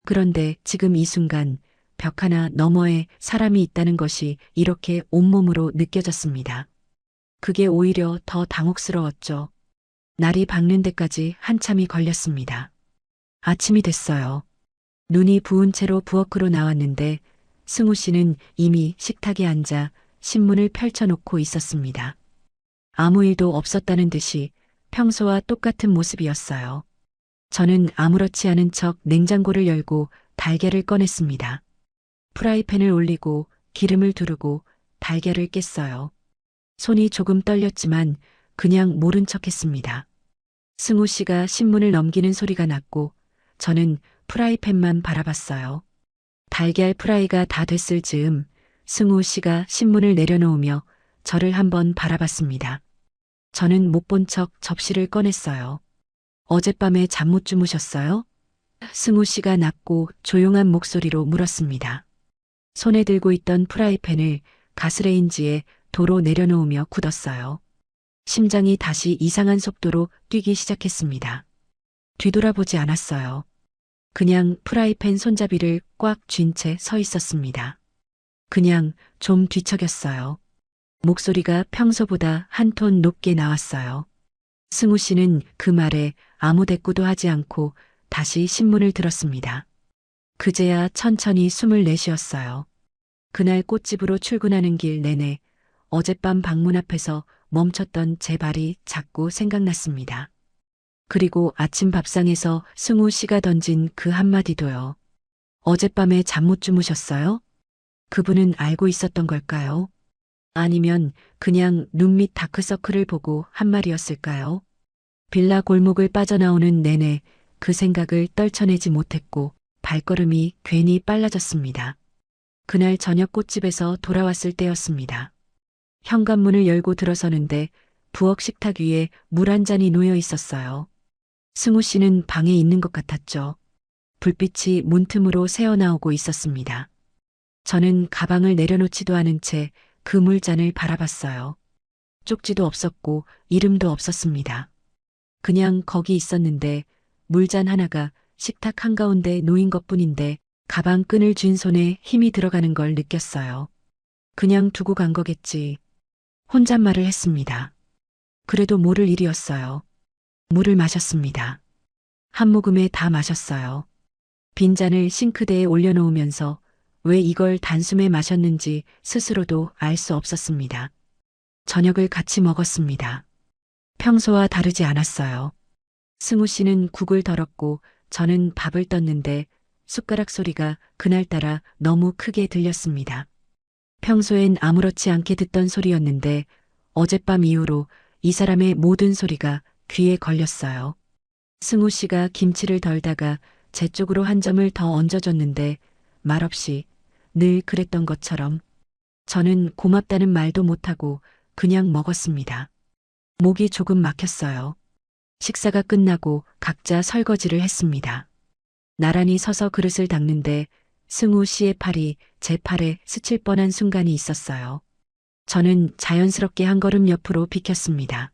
그런데 지금 이 순간 벽 하나 너머에 사람이 있다는 것이 이렇게 온몸으로 느껴졌습니다. 그게 오히려 더 당혹스러웠죠. 날이 밝는 데까지 한참이 걸렸습니다. 아침이 됐어요. 눈이 부은 채로 부엌으로 나왔는데 승우 씨는 이미 식탁에 앉아 신문을 펼쳐놓고 있었습니다. 아무 일도 없었다는 듯이 평소와 똑같은 모습이었어요. 저는 아무렇지 않은 척 냉장고를 열고 달걀을 꺼냈습니다. 프라이팬을 올리고 기름을 두르고 달걀을 깼어요. 손이 조금 떨렸지만 그냥 모른 척 했습니다. 승우 씨가 신문을 넘기는 소리가 났고 저는 프라이팬만 바라봤어요. 달걀 프라이가 다 됐을 즈음 승우 씨가 신문을 내려놓으며 저를 한번 바라봤습니다. 저는 못 본 척 접시를 꺼냈어요. 어젯밤에 잠 못 주무셨어요? 승우 씨가 낮고 조용한 목소리로 물었습니다. 손에 들고 있던 프라이팬을 가스레인지에 도로 내려놓으며 굳었어요. 심장이 다시 이상한 속도로 뛰기 시작했습니다. 뒤돌아보지 않았어요. 그냥 프라이팬 손잡이를 꽉 쥔 채 서 있었습니다. 그냥 좀 뒤척였어요. 목소리가 평소보다 한 톤 높게 나왔어요. 승우 씨는 그 말에 아무 대꾸도 하지 않고 다시 신문을 들었습니다. 그제야 천천히 숨을 내쉬었어요. 그날 꽃집으로 출근하는 길 내내 어젯밤 방문 앞에서 멈췄던 제 발이 자꾸 생각났습니다. 그리고 아침 밥상에서 승우 씨가 던진 그 한마디도요. 어젯밤에 잠 못 주무셨어요? 그분은 알고 있었던 걸까요? 아니면 그냥 눈밑 다크서클을 보고 한 말이었을까요? 빌라 골목을 빠져나오는 내내 그 생각을 떨쳐내지 못했고 발걸음이 괜히 빨라졌습니다. 그날 저녁 꽃집에서 돌아왔을 때였습니다. 현관문을 열고 들어서는데 부엌 식탁 위에 물 한 잔이 놓여 있었어요. 승우 씨는 방에 있는 것 같았죠. 불빛이 문틈으로 새어나오고 있었습니다. 저는 가방을 내려놓지도 않은 채 그 물잔을 바라봤어요. 쪽지도 없었고 이름도 없었습니다. 그냥 거기 있었는데 물잔 하나가 식탁 한가운데 놓인 것뿐인데 가방 끈을 쥔 손에 힘이 들어가는 걸 느꼈어요. 그냥 두고 간 거겠지. 혼잣말을 했습니다. 그래도 모를 일이었어요. 물을 마셨습니다. 한 모금에 다 마셨어요. 빈잔을 싱크대에 올려놓으면서 왜 이걸 단숨에 마셨는지 스스로도 알 수 없었습니다. 저녁을 같이 먹었습니다. 평소와 다르지 않았어요. 승우 씨는 국을 덜었고 저는 밥을 떴는데 숟가락 소리가 그날따라 너무 크게 들렸습니다. 평소엔 아무렇지 않게 듣던 소리였는데 어젯밤 이후로 이 사람의 모든 소리가 귀에 걸렸어요. 승우 씨가 김치를 덜다가 제 쪽으로 한 점을 더 얹어줬는데 말없이 늘 그랬던 것처럼 저는 고맙다는 말도 못하고 그냥 먹었습니다. 목이 조금 막혔어요. 식사가 끝나고 각자 설거지를 했습니다. 나란히 서서 그릇을 닦는데 승우 씨의 팔이 제 팔에 스칠 뻔한 순간이 있었어요. 저는 자연스럽게 한 걸음 옆으로 비켰습니다.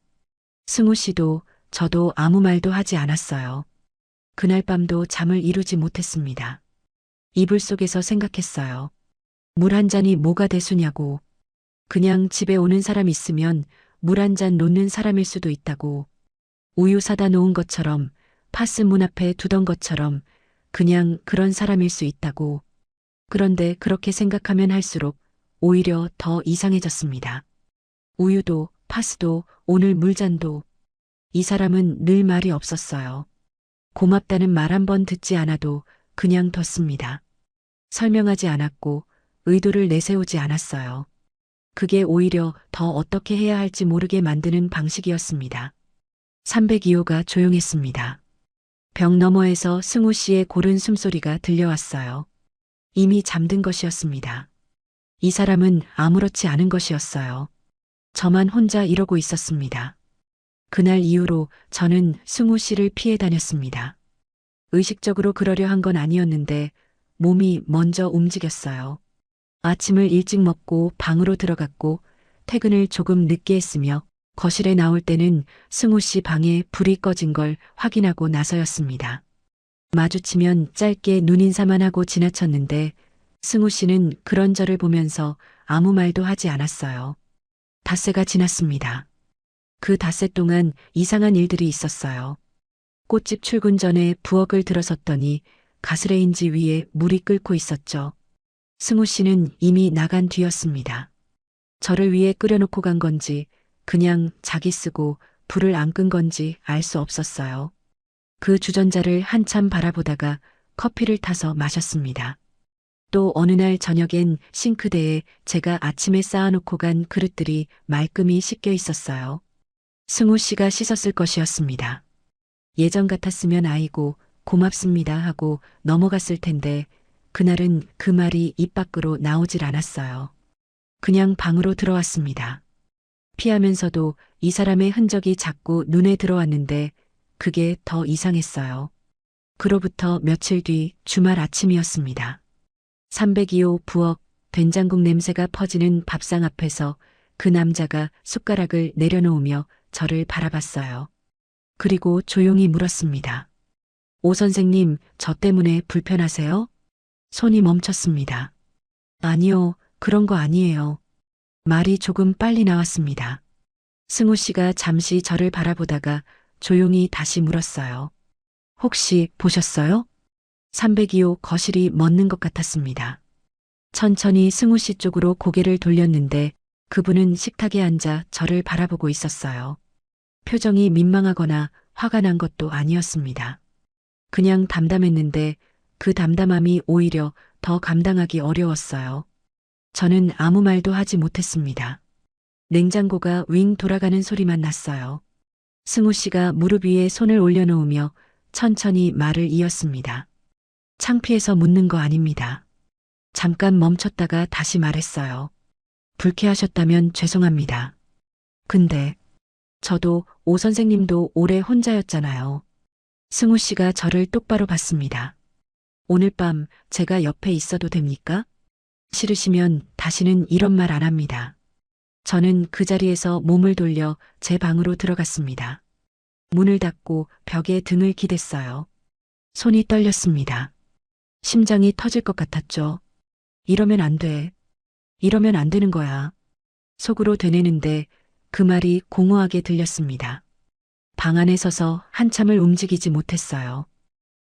승우 씨도 저도 아무 말도 하지 않았어요. 그날 밤도 잠을 이루지 못했습니다. 이불 속에서 생각했어요. 물 한 잔이 뭐가 대수냐고. 그냥 집에 오는 사람 있으면 물 한 잔 놓는 사람일 수도 있다고. 우유 사다 놓은 것처럼 파스 문 앞에 두던 것처럼 그냥 그런 사람일 수 있다고. 그런데 그렇게 생각하면 할수록 오히려 더 이상해졌습니다. 우유도 파스도 오늘 물잔도 이 사람은 늘 말이 없었어요. 고맙다는 말 한 번 듣지 않아도 그냥 뒀습니다. 설명하지 않았고 의도를 내세우지 않았어요. 그게 오히려 더 어떻게 해야 할지 모르게 만드는 방식이었습니다. 302호가 조용했습니다. 벽 너머에서 승우 씨의 고른 숨소리가 들려왔어요. 이미 잠든 것이었습니다. 이 사람은 아무렇지 않은 것이었어요. 저만 혼자 이러고 있었습니다. 그날 이후로 저는 승우 씨를 피해 다녔습니다. 의식적으로 그러려 한 건 아니었는데 몸이 먼저 움직였어요. 아침을 일찍 먹고 방으로 들어갔고 퇴근을 조금 늦게 했으며 거실에 나올 때는 승우 씨 방에 불이 꺼진 걸 확인하고 나서였습니다. 마주치면 짧게 눈인사만 하고 지나쳤는데 승우 씨는 그런 저를 보면서 아무 말도 하지 않았어요. 닷새가 지났습니다. 그 닷새 동안 이상한 일들이 있었어요. 꽃집 출근 전에 부엌을 들어섰더니 가스레인지 위에 물이 끓고 있었죠. 승우 씨는 이미 나간 뒤였습니다. 저를 위해 끓여놓고 간 건지 그냥 자기 쓰고 불을 안 끈 건지 알 수 없었어요. 그 주전자를 한참 바라보다가 커피를 타서 마셨습니다. 또 어느 날 저녁엔 싱크대에 제가 아침에 쌓아놓고 간 그릇들이 말끔히 씻겨 있었어요. 승우 씨가 씻었을 것이었습니다. 예전 같았으면 아이고 고맙습니다 하고 넘어갔을 텐데 그날은 그 말이 입 밖으로 나오질 않았어요. 그냥 방으로 들어왔습니다. 피하면서도 이 사람의 흔적이 자꾸 눈에 들어왔는데 그게 더 이상했어요. 그로부터 며칠 뒤 주말 아침이었습니다. 302호 부엌 된장국 냄새가 퍼지는 밥상 앞에서 그 남자가 숟가락을 내려놓으며 저를 바라봤어요. 그리고 조용히 물었습니다. 오 선생님, 저 때문에 불편하세요? 손이 멈췄습니다. 아니요, 그런 거 아니에요. 말이 조금 빨리 나왔습니다. 승우 씨가 잠시 저를 바라보다가 조용히 다시 물었어요. 혹시 보셨어요? 302호 거실이 멎는 것 같았습니다. 천천히 승우 씨 쪽으로 고개를 돌렸는데 그분은 식탁에 앉아 저를 바라보고 있었어요. 표정이 민망하거나 화가 난 것도 아니었습니다. 그냥 담담했는데 그 담담함이 오히려 더 감당하기 어려웠어요. 저는 아무 말도 하지 못했습니다. 냉장고가 윙 돌아가는 소리만 났어요. 승우 씨가 무릎 위에 손을 올려놓으며 천천히 말을 이었습니다. 창피해서 묻는 거 아닙니다. 잠깐 멈췄다가 다시 말했어요. 불쾌하셨다면 죄송합니다. 근데 저도 오 선생님도 오래 혼자였잖아요. 승우 씨가 저를 똑바로 봤습니다. 오늘 밤 제가 옆에 있어도 됩니까? 싫으시면 다시는 이런 말 안 합니다. 저는 그 자리에서 몸을 돌려 제 방으로 들어갔습니다. 문을 닫고 벽에 등을 기댔어요. 손이 떨렸습니다. 심장이 터질 것 같았죠. 이러면 안 돼. 이러면 안 되는 거야. 속으로 되뇌는데 그 말이 공허하게 들렸습니다. 방 안에 서서 한참을 움직이지 못했어요.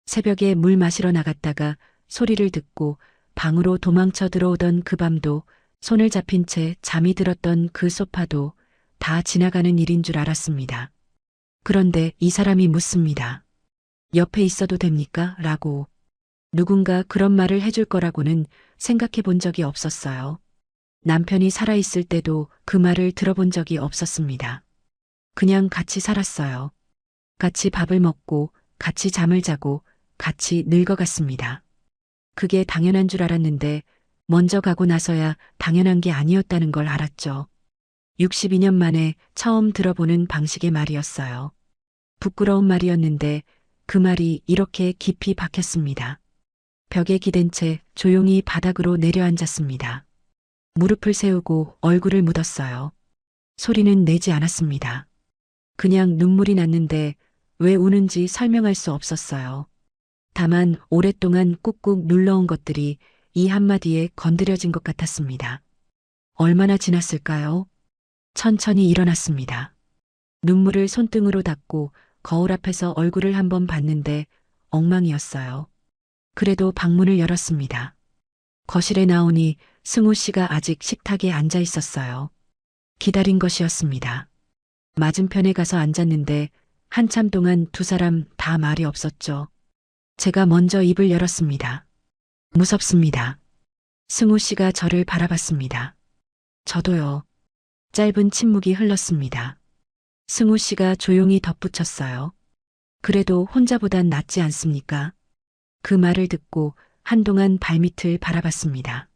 새벽에 물 마시러 나갔다가 소리를 듣고 방으로 도망쳐 들어오던 그 밤도 손을 잡힌 채 잠이 들었던 그 소파도 다 지나가는 일인 줄 알았습니다. 그런데 이 사람이 묻습니다. 옆에 있어도 됩니까? 라고. 누군가 그런 말을 해줄 거라고는 생각해 본 적이 없었어요. 남편이 살아있을 때도 그 말을 들어본 적이 없었습니다. 그냥 같이 살았어요. 같이 밥을 먹고, 같이 잠을 자고, 같이 늙어갔습니다. 그게 당연한 줄 알았는데, 먼저 가고 나서야 당연한 게 아니었다는 걸 알았죠. 62년 만에 처음 들어보는 방식의 말이었어요. 부끄러운 말이었는데, 그 말이 이렇게 깊이 박혔습니다. 벽에 기댄 채 조용히 바닥으로 내려앉았습니다. 무릎을 세우고 얼굴을 묻었어요. 소리는 내지 않았습니다. 그냥 눈물이 났는데 왜 우는지 설명할 수 없었어요. 다만 오랫동안 꾹꾹 눌러온 것들이 이 한마디에 건드려진 것 같았습니다. 얼마나 지났을까요? 천천히 일어났습니다. 눈물을 손등으로 닦고 거울 앞에서 얼굴을 한번 봤는데 엉망이었어요. 그래도 방문을 열었습니다. 거실에 나오니 승우 씨가 아직 식탁에 앉아 있었어요. 기다린 것이었습니다. 맞은편에 가서 앉았는데 한참 동안 두 사람 다 말이 없었죠. 제가 먼저 입을 열었습니다. 무섭습니다. 승우 씨가 저를 바라봤습니다. 저도요. 짧은 침묵이 흘렀습니다. 승우 씨가 조용히 덧붙였어요. 그래도 혼자보단 낫지 않습니까? 그 말을 듣고 한동안 발밑을 바라봤습니다.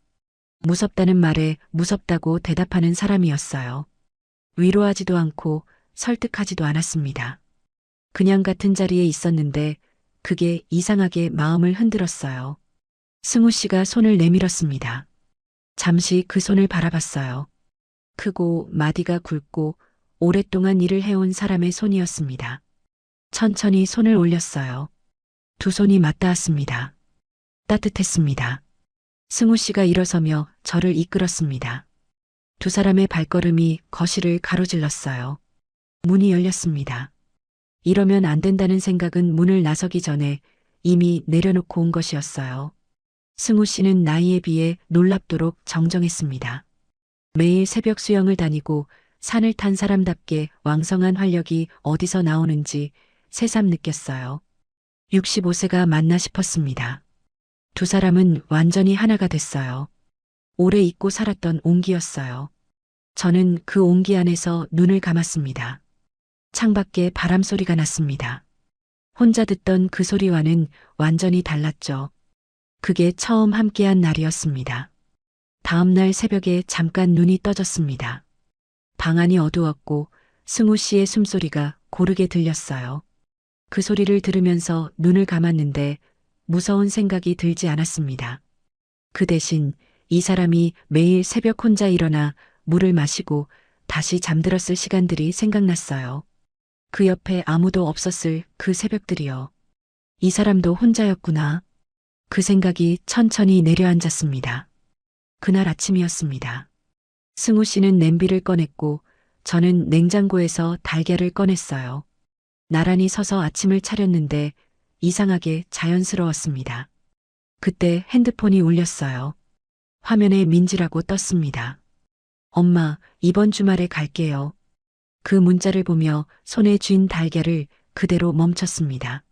무섭다는 말에 무섭다고 대답하는 사람이었어요. 위로하지도 않고 설득하지도 않았습니다. 그냥 같은 자리에 있었는데 그게 이상하게 마음을 흔들었어요. 승우 씨가 손을 내밀었습니다. 잠시 그 손을 바라봤어요. 크고 마디가 굵고 오랫동안 일을 해온 사람의 손이었습니다. 천천히 손을 올렸어요. 두 손이 맞닿았습니다. 따뜻했습니다. 승우 씨가 일어서며 저를 이끌었습니다. 두 사람의 발걸음이 거실을 가로질렀어요. 문이 열렸습니다. 이러면 안 된다는 생각은 문을 나서기 전에 이미 내려놓고 온 것이었어요. 승우 씨는 나이에 비해 놀랍도록 정정했습니다. 매일 새벽 수영을 다니고 산을 탄 사람답게 왕성한 활력이 어디서 나오는지 새삼 느꼈어요. 65세가 맞나 싶었습니다. 두 사람은 완전히 하나가 됐어요. 오래 잊고 살았던 온기였어요. 저는 그 온기 안에서 눈을 감았습니다. 창밖에 바람 소리가 났습니다. 혼자 듣던 그 소리와는 완전히 달랐죠. 그게 처음 함께한 날이었습니다. 다음 날 새벽에 잠깐 눈이 떠졌습니다. 방 안이 어두웠고 승우 씨의 숨소리가 고르게 들렸어요. 그 소리를 들으면서 눈을 감았는데 무서운 생각이 들지 않았습니다. 그 대신 이 사람이 매일 새벽 혼자 일어나 물을 마시고 다시 잠들었을 시간들이 생각났어요. 그 옆에 아무도 없었을 그 새벽들이요. 이 사람도 혼자였구나. 그 생각이 천천히 내려앉았습니다. 그날 아침이었습니다. 승우 씨는 냄비를 꺼냈고 저는 냉장고에서 달걀을 꺼냈어요. 나란히 서서 아침을 차렸는데 이상하게 자연스러웠습니다. 그때 핸드폰이 울렸어요. 화면에 민지라고 떴습니다. 엄마, 이번 주말에 갈게요. 그 문자를 보며 손에 쥔 달걀을 그대로 멈췄습니다.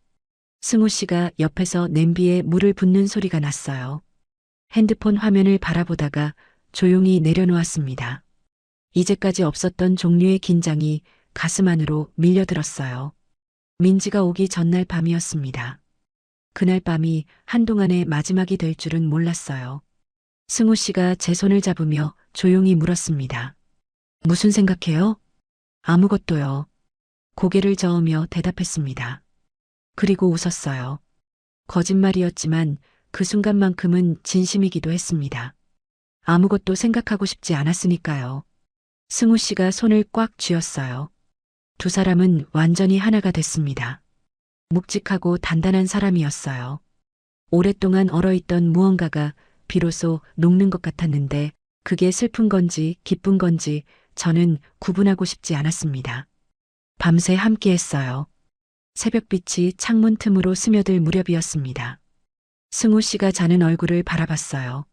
승우 씨가 옆에서 냄비에 물을 붓는 소리가 났어요. 핸드폰 화면을 바라보다가 조용히 내려놓았습니다. 이제까지 없었던 종류의 긴장이 가슴 안으로 밀려들었어요. 민지가 오기 전날 밤이었습니다. 그날 밤이 한동안의 마지막이 될 줄은 몰랐어요. 승우 씨가 제 손을 잡으며 조용히 물었습니다. 무슨 생각해요? 아무것도요. 고개를 저으며 대답했습니다. 그리고 웃었어요. 거짓말이었지만 그 순간만큼은 진심이기도 했습니다. 아무것도 생각하고 싶지 않았으니까요. 승우 씨가 손을 꽉 쥐었어요. 두 사람은 완전히 하나가 됐습니다. 묵직하고 단단한 사람이었어요. 오랫동안 얼어있던 무언가가 비로소 녹는 것 같았는데 그게 슬픈 건지 기쁜 건지 저는 구분하고 싶지 않았습니다. 밤새 함께했어요. 새벽빛이 창문 틈으로 스며들 무렵이었습니다. 승우 씨가 자는 얼굴을 바라봤어요.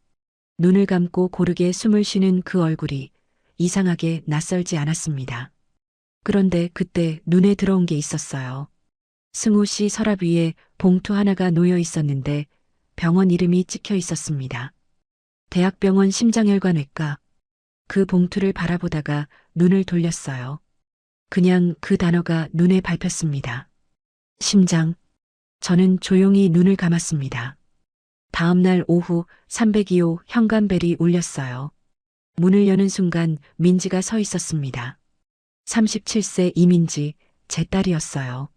눈을 감고 고르게 숨을 쉬는 그 얼굴이 이상하게 낯설지 않았습니다. 그런데 그때 눈에 들어온 게 있었어요. 승우 씨 서랍 위에 봉투 하나가 놓여 있었는데 병원 이름이 찍혀 있었습니다. 대학병원 심장혈관외과. 그 봉투를 바라보다가 눈을 돌렸어요. 그냥 그 단어가 눈에 밟혔습니다. 심장. 저는 조용히 눈을 감았습니다. 다음 날 오후 302호 현관벨이 울렸어요. 문을 여는 순간 민지가 서 있었습니다. 37세 이민지, 제 딸이었어요.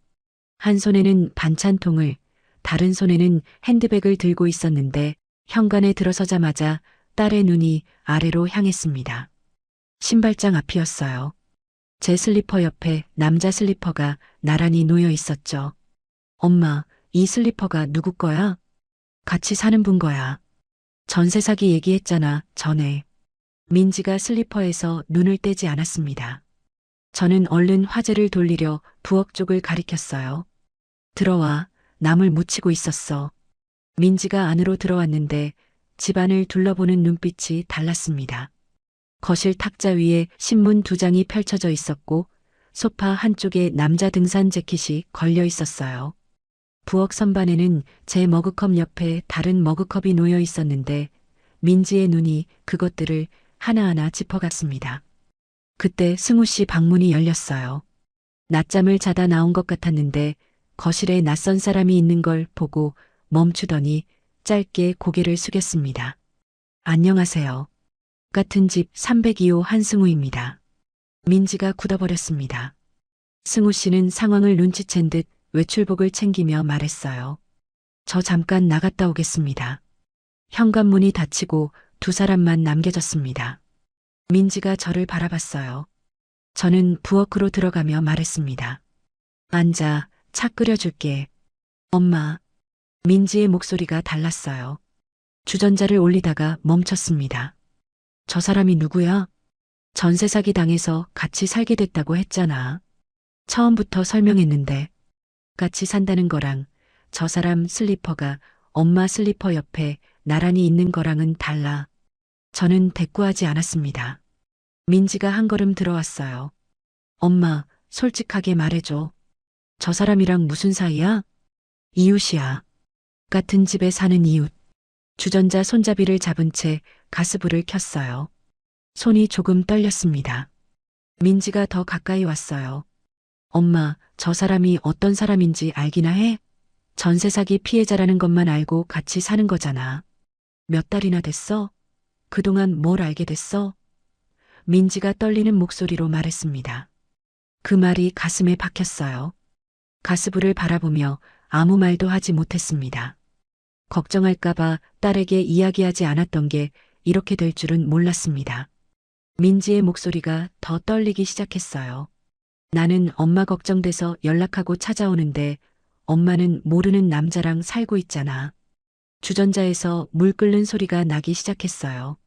한 손에는 반찬통을, 다른 손에는 핸드백을 들고 있었는데 현관에 들어서자마자 딸의 눈이 아래로 향했습니다. 신발장 앞이었어요. 제 슬리퍼 옆에 남자 슬리퍼가 나란히 놓여 있었죠. 엄마, 이 슬리퍼가 누구 거야? 같이 사는 분 거야. 전세 사기 얘기했잖아, 전에. 민지가 슬리퍼에서 눈을 떼지 않았습니다. 저는 얼른 화제를 돌리려 부엌 쪽을 가리켰어요. 들어와, 남을 묻히고 있었어. 민지가 안으로 들어왔는데 집안을 둘러보는 눈빛이 달랐습니다. 거실 탁자 위에 신문 두 장이 펼쳐져 있었고 소파 한쪽에 남자 등산 재킷이 걸려 있었어요. 부엌 선반에는 제 머그컵 옆에 다른 머그컵이 놓여 있었는데 민지의 눈이 그것들을 하나하나 짚어갔습니다. 그때 승우 씨 방문이 열렸어요. 낮잠을 자다 나온 것 같았는데 거실에 낯선 사람이 있는 걸 보고 멈추더니 짧게 고개를 숙였습니다. 안녕하세요. 같은 집 302호 한승우입니다. 민지가 굳어버렸습니다. 승우 씨는 상황을 눈치챈 듯 외출복을 챙기며 말했어요. 저 잠깐 나갔다 오겠습니다. 현관문이 닫히고 두 사람만 남겨졌습니다. 민지가 저를 바라봤어요. 저는 부엌으로 들어가며 말했습니다. 앉아, 차 끓여줄게. 엄마. 민지의 목소리가 달랐어요. 주전자를 올리다가 멈췄습니다. 저 사람이 누구야? 전세 사기 당해서 같이 살게 됐다고 했잖아. 처음부터 설명했는데 같이 산다는 거랑 저 사람 슬리퍼가 엄마 슬리퍼 옆에 나란히 있는 거랑은 달라. 저는 대꾸하지 않았습니다. 민지가 한 걸음 들어왔어요. 엄마, 솔직하게 말해줘. 저 사람이랑 무슨 사이야? 이웃이야. 같은 집에 사는 이웃. 주전자 손잡이를 잡은 채 가스불을 켰어요. 손이 조금 떨렸습니다. 민지가 더 가까이 왔어요. 엄마, 저 사람이 어떤 사람인지 알기나 해? 전세 사기 피해자라는 것만 알고 같이 사는 거잖아. 몇 달이나 됐어? 그동안 뭘 알게 됐어? 민지가 떨리는 목소리로 말했습니다. 그 말이 가슴에 박혔어요. 가스불을 바라보며 아무 말도 하지 못했습니다. 걱정할까봐 딸에게 이야기하지 않았던 게 이렇게 될 줄은 몰랐습니다. 민지의 목소리가 더 떨리기 시작했어요. 나는 엄마 걱정돼서 연락하고 찾아오는데 엄마는 모르는 남자랑 살고 있잖아. 주전자에서 물 끓는 소리가 나기 시작했어요.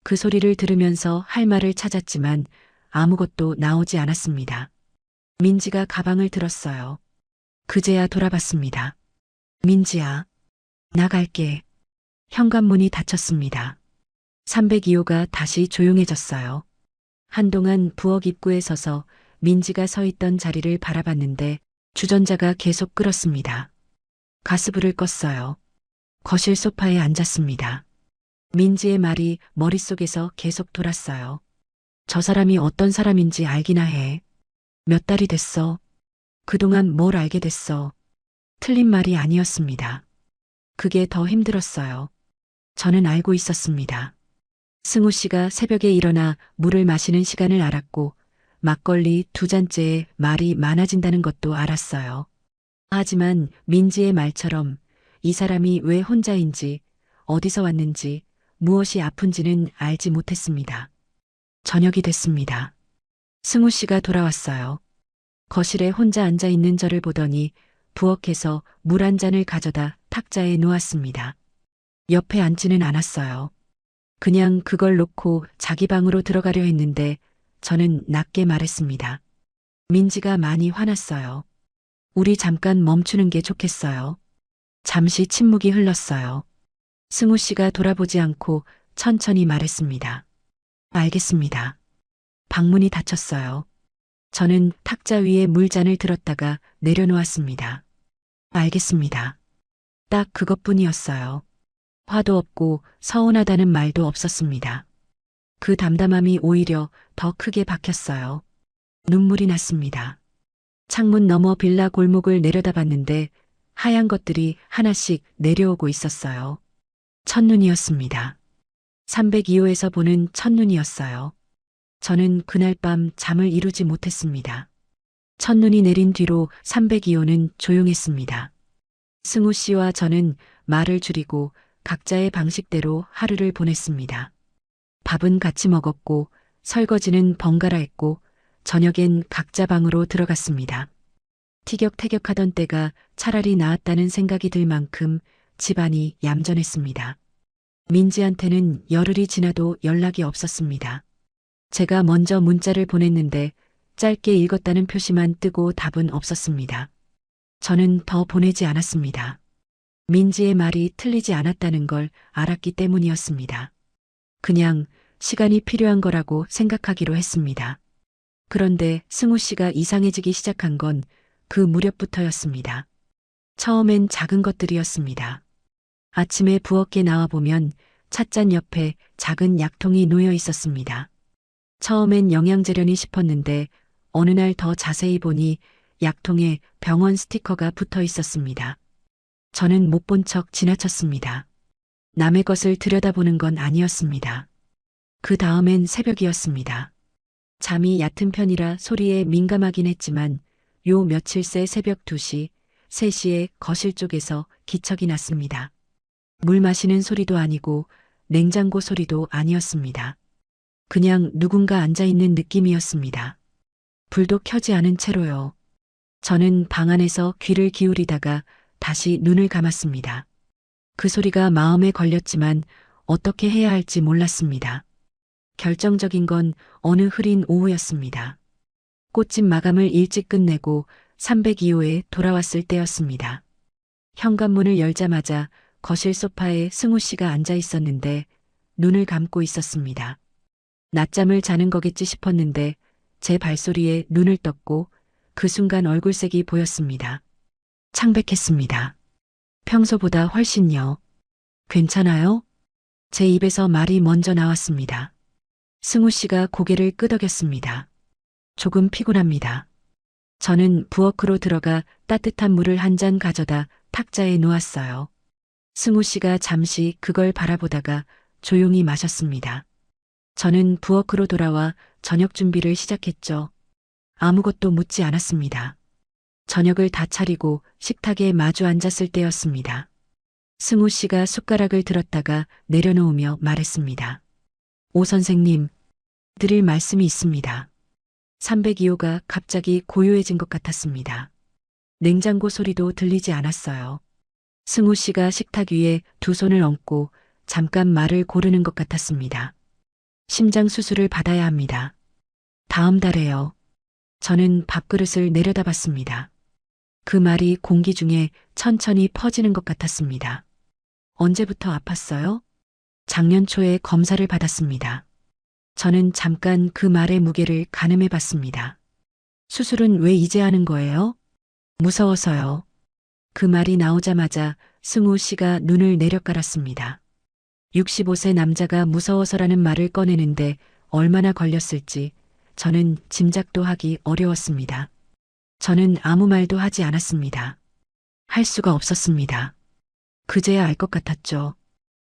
그 소리를 들으면서 할 말을 찾았지만 아무것도 나오지 않았습니다. 민지가 가방을 들었어요. 그제야 돌아봤습니다. 민지야, 나갈게. 현관문이 닫혔습니다. 302호가 다시 조용해졌어요. 한동안 부엌 입구에 서서 민지가 서 있던 자리를 바라봤는데 주전자가 계속 끓었습니다. 가스불을 껐어요. 거실 소파에 앉았습니다. 민지의 말이 머릿속에서 계속 돌았어요. 저 사람이 어떤 사람인지 알기나 해. 몇 달이 됐어. 그동안 뭘 알게 됐어. 틀린 말이 아니었습니다. 그게 더 힘들었어요. 저는 알고 있었습니다. 승우 씨가 새벽에 일어나 물을 마시는 시간을 알았고 막걸리 2잔째에 말이 많아진다는 것도 알았어요. 하지만 민지의 말처럼 이 사람이 왜 혼자인지, 어디서 왔는지, 무엇이 아픈지는 알지 못했습니다. 저녁이 됐습니다. 승우 씨가 돌아왔어요. 거실에 혼자 앉아 있는 저를 보더니 부엌에서 물 한 잔을 가져다 탁자에 놓았습니다. 옆에 앉지는 않았어요. 그냥 그걸 놓고 자기 방으로 들어가려 했는데 저는 낮게 말했습니다. 민지가 많이 화났어요. 우리 잠깐 멈추는 게 좋겠어요. 잠시 침묵이 흘렀어요. 승우 씨가 돌아보지 않고 천천히 말했습니다. 알겠습니다. 방문이 닫혔어요. 저는 탁자 위에 물잔을 들었다가 내려놓았습니다. 알겠습니다. 딱 그것뿐이었어요. 화도 없고 서운하다는 말도 없었습니다. 그 담담함이 오히려 더 크게 박혔어요. 눈물이 났습니다. 창문 너머 빌라 골목을 내려다봤는데 하얀 것들이 하나씩 내려오고 있었어요. 첫눈이었습니다. 302호에서 보는 첫눈이었어요. 저는 그날 밤 잠을 이루지 못했습니다. 첫눈이 내린 뒤로 302호는 조용했습니다. 승우 씨와 저는 말을 줄이고 각자의 방식대로 하루를 보냈습니다. 밥은 같이 먹었고 설거지는 번갈아 했고 저녁엔 각자 방으로 들어갔습니다. 티격태격하던 때가 차라리 나았다는 생각이 들 만큼 집안이 얌전했습니다. 민지한테는 열흘이 지나도 연락이 없었습니다. 제가 먼저 문자를 보냈는데 짧게 읽었다는 표시만 뜨고 답은 없었습니다. 저는 더 보내지 않았습니다. 민지의 말이 틀리지 않았다는 걸 알았기 때문이었습니다. 그냥 시간이 필요한 거라고 생각하기로 했습니다. 그런데 승우 씨가 이상해지기 시작한 건 그 무렵부터였습니다. 처음엔 작은 것들이었습니다. 아침에 부엌에 나와보면 찻잔 옆에 작은 약통이 놓여 있었습니다. 처음엔 영양제려니 싶었는데 어느 날 더 자세히 보니 약통에 병원 스티커가 붙어 있었습니다. 저는 못 본 척 지나쳤습니다. 남의 것을 들여다보는 건 아니었습니다. 그 다음엔 새벽이었습니다. 잠이 얕은 편이라 소리에 민감하긴 했지만 요 며칠 새 새벽 2시, 3시에 거실 쪽에서 기척이 났습니다. 물 마시는 소리도 아니고 냉장고 소리도 아니었습니다. 그냥 누군가 앉아있는 느낌이었습니다. 불도 켜지 않은 채로요. 저는 방 안에서 귀를 기울이다가 다시 눈을 감았습니다. 그 소리가 마음에 걸렸지만 어떻게 해야 할지 몰랐습니다. 결정적인 건 어느 흐린 오후였습니다. 꽃집 마감을 일찍 끝내고 302호에 돌아왔을 때였습니다. 현관문을 열자마자 거실 소파에 승우 씨가 앉아 있었는데 눈을 감고 있었습니다. 낮잠을 자는 거겠지 싶었는데 제 발소리에 눈을 떴고 그 순간 얼굴색이 보였습니다. 창백했습니다. 평소보다 훨씬요. 괜찮아요? 제 입에서 말이 먼저 나왔습니다. 승우 씨가 고개를 끄덕였습니다. 조금 피곤합니다. 저는 부엌으로 들어가 따뜻한 물을 한 잔 가져다 탁자에 놓았어요. 승우 씨가 잠시 그걸 바라보다가 조용히 마셨습니다. 저는 부엌으로 돌아와 저녁 준비를 시작했죠. 아무것도 묻지 않았습니다. 저녁을 다 차리고 식탁에 마주 앉았을 때였습니다. 승우 씨가 숟가락을 들었다가 내려놓으며 말했습니다. 오 선생님, 드릴 말씀이 있습니다. 302호가 갑자기 고요해진 것 같았습니다. 냉장고 소리도 들리지 않았어요. 승우 씨가 식탁 위에 두 손을 얹고 잠깐 말을 고르는 것 같았습니다. 심장 수술을 받아야 합니다. 다음 달에요. 저는 밥그릇을 내려다봤습니다. 그 말이 공기 중에 천천히 퍼지는 것 같았습니다. 언제부터 아팠어요? 작년 초에 검사를 받았습니다. 저는 잠깐 그 말의 무게를 가늠해 봤습니다. 수술은 왜 이제 하는 거예요? 무서워서요. 그 말이 나오자마자 승우 씨가 눈을 내려깔았습니다. 65세 남자가 무서워서라는 말을 꺼내는데 얼마나 걸렸을지 저는 짐작도 하기 어려웠습니다. 저는 아무 말도 하지 않았습니다. 할 수가 없었습니다. 그제야 알 것 같았죠.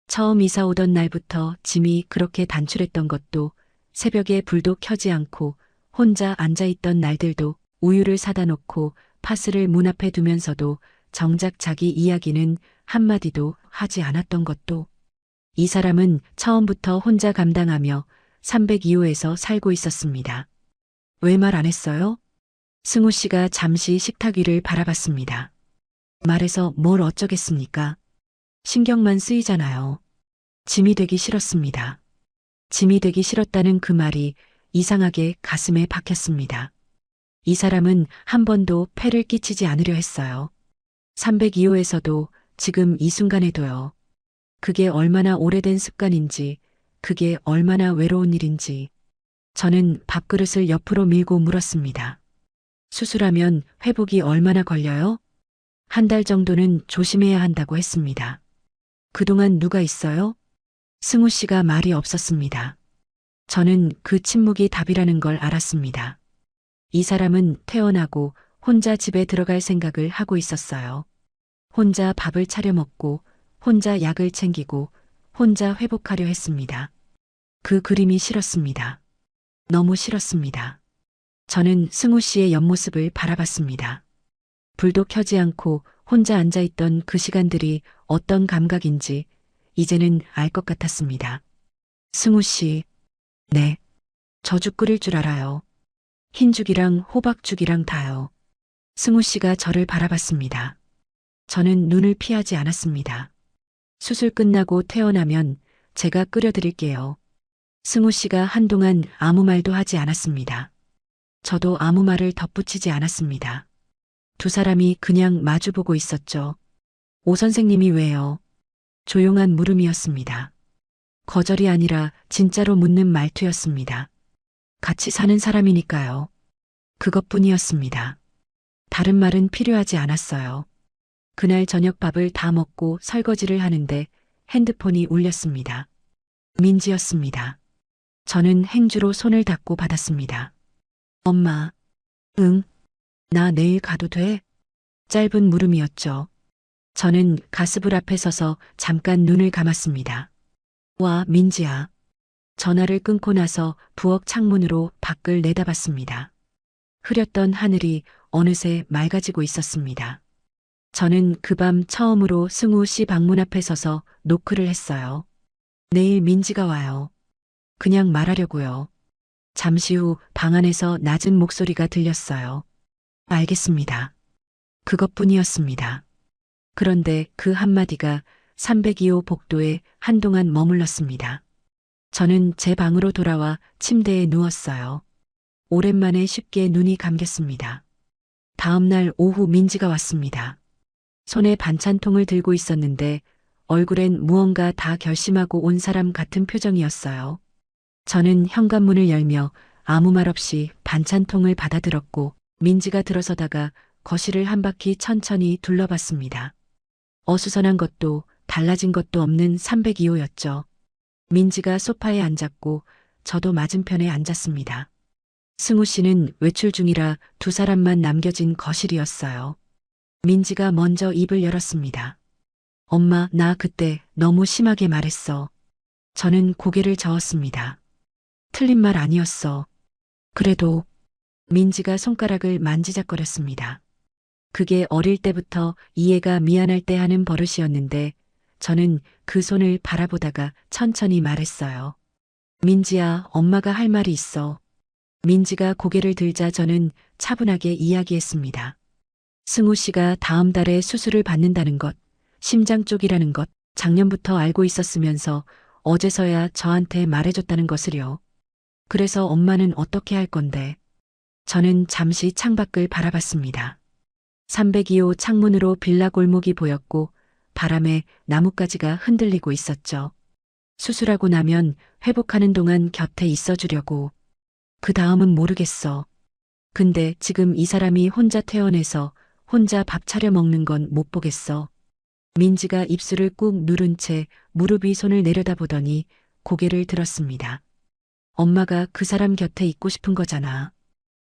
처음 이사 오던 날부터 짐이 그렇게 단출했던 것도, 새벽에 불도 켜지 않고 혼자 앉아있던 날들도, 우유를 사다 놓고 파스를 문 앞에 두면서도 정작 자기 이야기는 한마디도 하지 않았던 것도, 이 사람은 처음부터 혼자 감당하며 302호에서 살고 있었습니다. 왜 말 안 했어요? 승우 씨가 잠시 식탁 위를 바라봤습니다. 말해서 뭘 어쩌겠습니까? 신경만 쓰이잖아요. 짐이 되기 싫었습니다. 짐이 되기 싫었다는 그 말이 이상하게 가슴에 박혔습니다. 이 사람은 한 번도 폐를 끼치지 않으려 했어요. 302호에서도 지금 이 순간에도요. 그게 얼마나 오래된 습관인지, 그게 얼마나 외로운 일인지. 저는 밥그릇을 옆으로 밀고 물었습니다. 수술하면 회복이 얼마나 걸려요? 한 달 정도는 조심해야 한다고 했습니다. 그동안 누가 있어요? 승우 씨가 말이 없었습니다. 저는 그 침묵이 답이라는 걸 알았습니다. 이 사람은 퇴원하고 혼자 집에 들어갈 생각을 하고 있었어요. 혼자 밥을 차려 먹고, 혼자 약을 챙기고, 혼자 회복하려 했습니다. 그 그림이 싫었습니다. 너무 싫었습니다. 저는 승우 씨의 옆모습을 바라봤습니다. 불도 켜지 않고 혼자 앉아있던 그 시간들이 어떤 감각인지 이제는 알 것 같았습니다. 승우 씨, 네. 저 죽 끓일 줄 알아요. 흰죽이랑 호박죽이랑 다요. 승우 씨가 저를 바라봤습니다. 저는 눈을 피하지 않았습니다. 수술 끝나고 퇴원하면 제가 끓여드릴게요. 승우 씨가 한동안 아무 말도 하지 않았습니다. 저도 아무 말을 덧붙이지 않았습니다. 두 사람이 그냥 마주보고 있었죠. 오 선생님이 왜요? 조용한 물음이었습니다. 거절이 아니라 진짜로 묻는 말투였습니다. 같이 사는 사람이니까요. 그것뿐이었습니다. 다른 말은 필요하지 않았어요. 그날 저녁밥을 다 먹고 설거지를 하는데 핸드폰이 울렸습니다. 민지였습니다. 저는 행주로 손을 닫고 받았습니다. 엄마, 응, 나 내일 가도 돼? 짧은 물음이었죠. 저는 가스불 앞에 서서 잠깐 눈을 감았습니다. 와, 민지야. 전화를 끊고 나서 부엌 창문으로 밖을 내다봤습니다. 흐렸던 하늘이 어느새 맑아지고 있었습니다. 저는 그 밤 처음으로 승우 씨 방문 앞에 서서 노크를 했어요. 내일 민지가 와요. 그냥 말하려고요. 잠시 후 방 안에서 낮은 목소리가 들렸어요. 알겠습니다. 그것뿐이었습니다. 그런데 그 한마디가 302호 복도에 한동안 머물렀습니다. 저는 제 방으로 돌아와 침대에 누웠어요. 오랜만에 쉽게 눈이 감겼습니다. 다음 날 오후 민지가 왔습니다. 손에 반찬통을 들고 있었는데 얼굴엔 무언가 다 결심하고 온 사람 같은 표정이었어요. 저는 현관문을 열며 아무 말 없이 반찬통을 받아들었고 민지가 들어서다가 거실을 한 바퀴 천천히 둘러봤습니다. 어수선한 것도 달라진 것도 없는 302호였죠. 민지가 소파에 앉았고 저도 맞은편에 앉았습니다. 승우 씨는 외출 중이라 두 사람만 남겨진 거실이었어요. 민지가 먼저 입을 열었습니다. 엄마, 나 그때 너무 심하게 말했어. 저는 고개를 저었습니다. 틀린 말 아니었어. 그래도 민지가 손가락을 만지작거렸습니다. 그게 어릴 때부터 이해가 미안할 때 하는 버릇이었는데 저는 그 손을 바라보다가 천천히 말했어요. 민지야, 엄마가 할 말이 있어. 민지가 고개를 들자 저는 차분하게 이야기했습니다. 승우 씨가 다음 달에 수술을 받는다는 것, 심장 쪽이라는 것, 작년부터 알고 있었으면서 어제서야 저한테 말해줬다는 것을요. 그래서 엄마는 어떻게 할 건데? 저는 잠시 창밖을 바라봤습니다. 302호 창문으로 빌라 골목이 보였고 바람에 나뭇가지가 흔들리고 있었죠. 수술하고 나면 회복하는 동안 곁에 있어주려고. 그 다음은 모르겠어. 근데 지금 이 사람이 혼자 퇴원해서 혼자 밥 차려 먹는 건 못 보겠어. 민지가 입술을 꾹 누른 채 무릎 위 손을 내려다보더니 고개를 들었습니다. 엄마가 그 사람 곁에 있고 싶은 거잖아.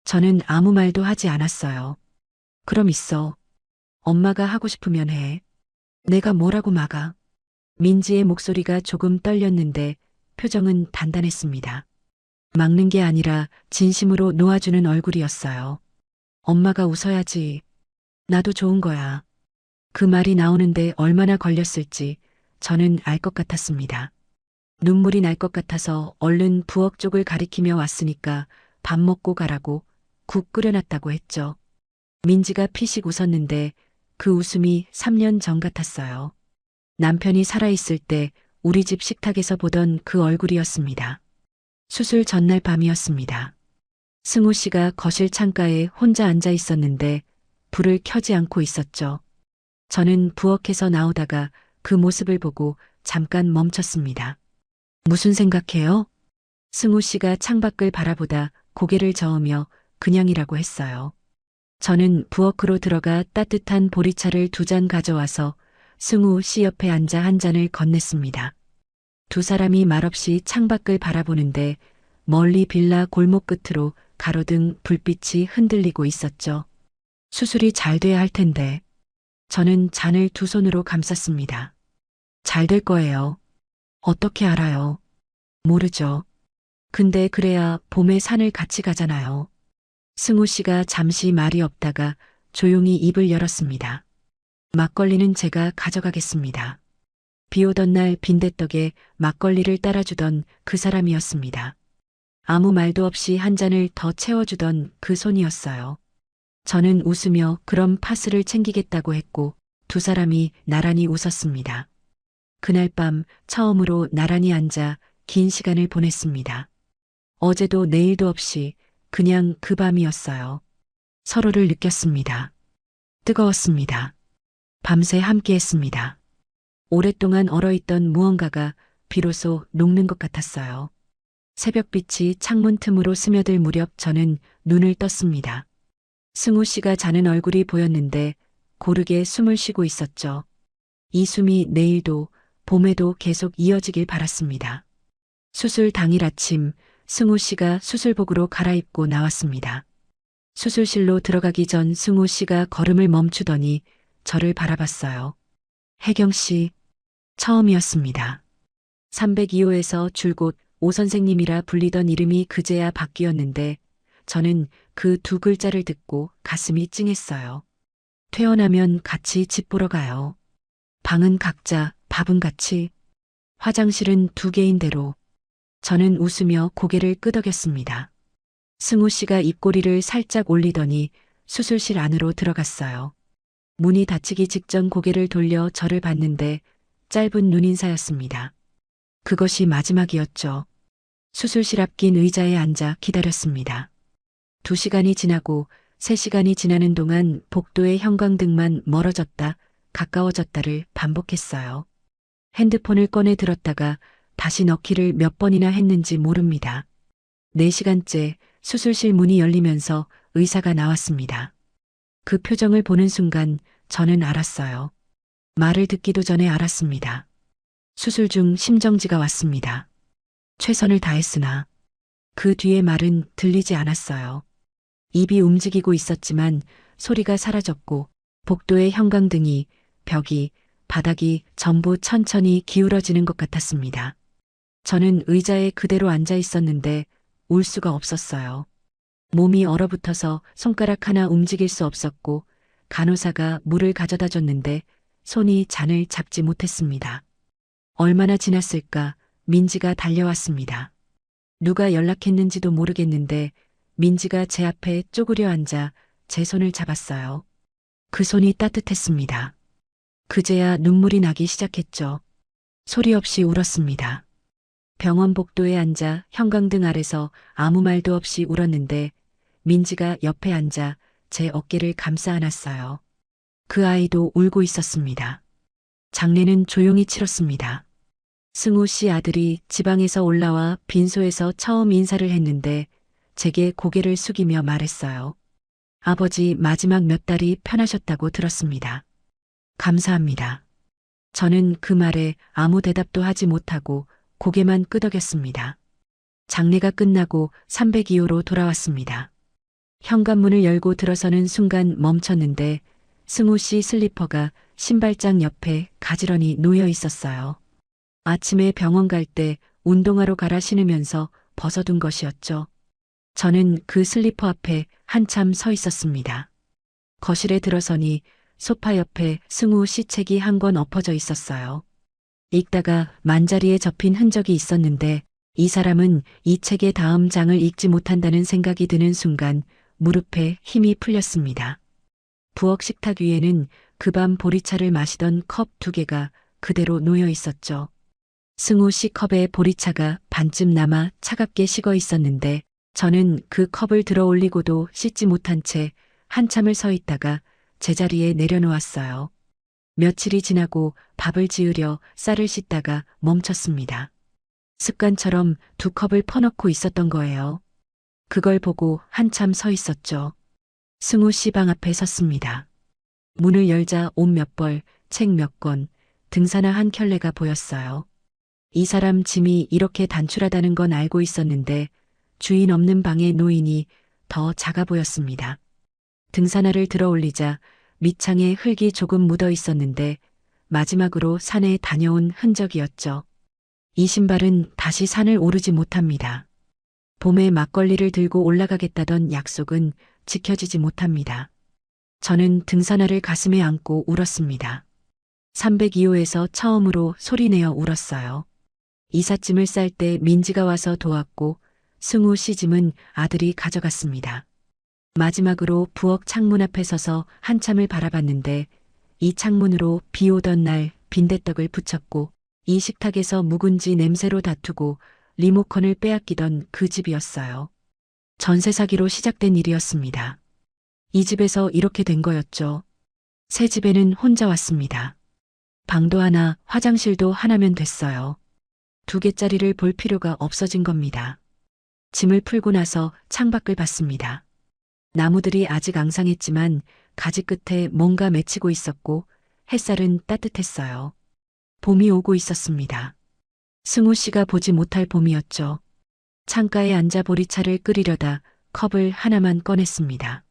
저는 아무 말도 하지 않았어요. 그럼 있어. 엄마가 하고 싶으면 해. 내가 뭐라고 막아. 민지의 목소리가 조금 떨렸는데 표정은 단단했습니다. 막는 게 아니라 진심으로 놓아주는 얼굴이었어요. 엄마가 웃어야지. 나도 좋은 거야. 그 말이 나오는데 얼마나 걸렸을지 저는 알 것 같았습니다. 눈물이 날 것 같아서 얼른 부엌 쪽을 가리키며 왔으니까 밥 먹고 가라고 국 끓여놨다고 했죠. 민지가 피식 웃었는데 그 웃음이 3년 전 같았어요. 남편이 살아있을 때 우리 집 식탁에서 보던 그 얼굴이었습니다. 수술 전날 밤이었습니다. 승우 씨가 거실 창가에 혼자 앉아 있었는데 불을 켜지 않고 있었죠. 저는 부엌에서 나오다가 그 모습을 보고 잠깐 멈췄습니다. 무슨 생각해요? 승우 씨가 창밖을 바라보다 고개를 저으며 그냥이라고 했어요. 저는 부엌으로 들어가 따뜻한 보리차를 2잔 가져와서 승우 씨 옆에 앉아 한 잔을 건넸습니다. 두 사람이 말없이 창밖을 바라보는데 멀리 빌라 골목 끝으로 가로등 불빛이 흔들리고 있었죠. 수술이 잘 돼야 할 텐데. 저는 잔을 두 손으로 감쌌습니다. 잘 될 거예요. 어떻게 알아요? 모르죠. 근데 그래야 봄에 산을 같이 가잖아요. 승우 씨가 잠시 말이 없다가 조용히 입을 열었습니다. 막걸리는 제가 가져가겠습니다. 비 오던 날 빈대떡에 막걸리를 따라주던 그 사람이었습니다. 아무 말도 없이 한 잔을 더 채워주던 그 손이었어요. 저는 웃으며 그럼 파스를 챙기겠다고 했고 두 사람이 나란히 웃었습니다. 그날 밤 처음으로 나란히 앉아 긴 시간을 보냈습니다. 어제도 내일도 없이 그냥 그 밤이었어요. 서로를 느꼈습니다. 뜨거웠습니다. 밤새 함께했습니다. 오랫동안 얼어있던 무언가가 비로소 녹는 것 같았어요. 새벽빛이 창문 틈으로 스며들 무렵 저는 눈을 떴습니다. 승우 씨가 자는 얼굴이 보였는데 고르게 숨을 쉬고 있었죠. 이 숨이 내일도 봄에도 계속 이어지길 바랐습니다. 수술 당일 아침 승우 씨가 수술복으로 갈아입고 나왔습니다. 수술실로 들어가기 전 승우 씨가 걸음을 멈추더니 저를 바라봤어요. 혜경 씨, 처음이었습니다. 302호에서 줄곧 오 선생님이라 불리던 이름이 그제야 바뀌었는데 저는 그 두 글자를 듣고 가슴이 찡했어요. 퇴원하면 같이 집 보러 가요. 방은 각자, 밥은 같이. 화장실은 두 개인 대로. 저는 웃으며 고개를 끄덕였습니다. 승우 씨가 입꼬리를 살짝 올리더니 수술실 안으로 들어갔어요. 문이 닫히기 직전 고개를 돌려 저를 봤는데 짧은 눈인사였습니다. 그것이 마지막이었죠. 수술실 앞긴 의자에 앉아 기다렸습니다. 2시간이 지나고 3시간이 지나는 동안 복도의 형광등만 멀어졌다, 가까워졌다를 반복했어요. 핸드폰을 꺼내 들었다가 다시 넣기를 몇 번이나 했는지 모릅니다. 4시간째 수술실 문이 열리면서 의사가 나왔습니다. 그 표정을 보는 순간 저는 알았어요. 말을 듣기도 전에 알았습니다. 수술 중 심정지가 왔습니다. 최선을 다했으나 그 뒤의 말은 들리지 않았어요. 입이 움직이고 있었지만 소리가 사라졌고 복도의 형광등이, 벽이, 바닥이 전부 천천히 기울어지는 것 같았습니다. 저는 의자에 그대로 앉아 있었는데 울 수가 없었어요. 몸이 얼어붙어서 손가락 하나 움직일 수 없었고 간호사가 물을 가져다 줬는데 손이 잔을 잡지 못했습니다. 얼마나 지났을까 민지가 달려왔습니다. 누가 연락했는지도 모르겠는데 민지가 제 앞에 쪼그려 앉아 제 손을 잡았어요. 그 손이 따뜻했습니다. 그제야 눈물이 나기 시작했죠. 소리 없이 울었습니다. 병원 복도에 앉아 형광등 아래서 아무 말도 없이 울었는데 민지가 옆에 앉아 제 어깨를 감싸 안았어요. 그 아이도 울고 있었습니다. 장례는 조용히 치렀습니다. 승우 씨 아들이 지방에서 올라와 빈소에서 처음 인사를 했는데 제게 고개를 숙이며 말했어요. 아버지 마지막 몇 달이 편하셨다고 들었습니다. 감사합니다. 저는 그 말에 아무 대답도 하지 못하고 고개만 끄덕였습니다. 장례가 끝나고 302호로 돌아왔습니다. 현관문을 열고 들어서는 순간 멈췄는데 승우 씨 슬리퍼가 신발장 옆에 가지런히 놓여 있었어요. 아침에 병원 갈 때 운동화로 갈아 신으면서 벗어둔 것이었죠. 저는 그 슬리퍼 앞에 한참 서 있었습니다. 거실에 들어서니 소파 옆에 승우 씨 책이 한 권 엎어져 있었어요. 읽다가 만자리에 접힌 흔적이 있었는데 이 사람은 이 책의 다음 장을 읽지 못한다는 생각이 드는 순간 무릎에 힘이 풀렸습니다. 부엌 식탁 위에는 그 밤 보리차를 마시던 컵 2개가 그대로 놓여 있었죠. 승우 씨 컵에 보리차가 반쯤 남아 차갑게 식어 있었는데 저는 그 컵을 들어 올리고도 씻지 못한 채 한참을 서 있다가 제자리에 내려놓았어요. 며칠이 지나고 밥을 지으려 쌀을 씻다가 멈췄습니다. 습관처럼 2컵을 퍼넣고 있었던 거예요. 그걸 보고 한참 서 있었죠. 승우 씨 방 앞에 섰습니다. 문을 열자 옷 몇 벌, 책 몇 권, 등산화 한 켤레가 보였어요. 이 사람 짐이 이렇게 단출하다는 건 알고 있었는데 주인 없는 방의 노인이 더 작아 보였습니다. 등산화를 들어 올리자 밑창에 흙이 조금 묻어 있었는데 마지막으로 산에 다녀온 흔적이었죠. 이 신발은 다시 산을 오르지 못합니다. 봄에 막걸리를 들고 올라가겠다던 약속은 지켜지지 못합니다. 저는 등산화를 가슴에 안고 울었습니다. 302호에서 처음으로 소리내어 울었어요. 이삿짐을 쌀 때 민지가 와서 도왔고 승우 씨 짐은 아들이 가져갔습니다. 마지막으로 부엌 창문 앞에 서서 한참을 바라봤는데 이 창문으로 비 오던 날 빈대떡을 붙였고 이 식탁에서 묵은지 냄새로 다투고 리모컨을 빼앗기던 그 집이었어요. 전세 사기로 시작된 일이었습니다. 이 집에서 이렇게 된 거였죠. 새 집에는 혼자 왔습니다. 방도 하나, 화장실도 하나면 됐어요. 2개짜리를 볼 필요가 없어진 겁니다. 짐을 풀고 나서 창밖을 봤습니다. 나무들이 아직 앙상했지만 가지 끝에 뭔가 맺히고 있었고 햇살은 따뜻했어요. 봄이 오고 있었습니다. 승우 씨가 보지 못할 봄이었죠. 창가에 앉아 보리차를 끓이려다 컵을 하나만 꺼냈습니다.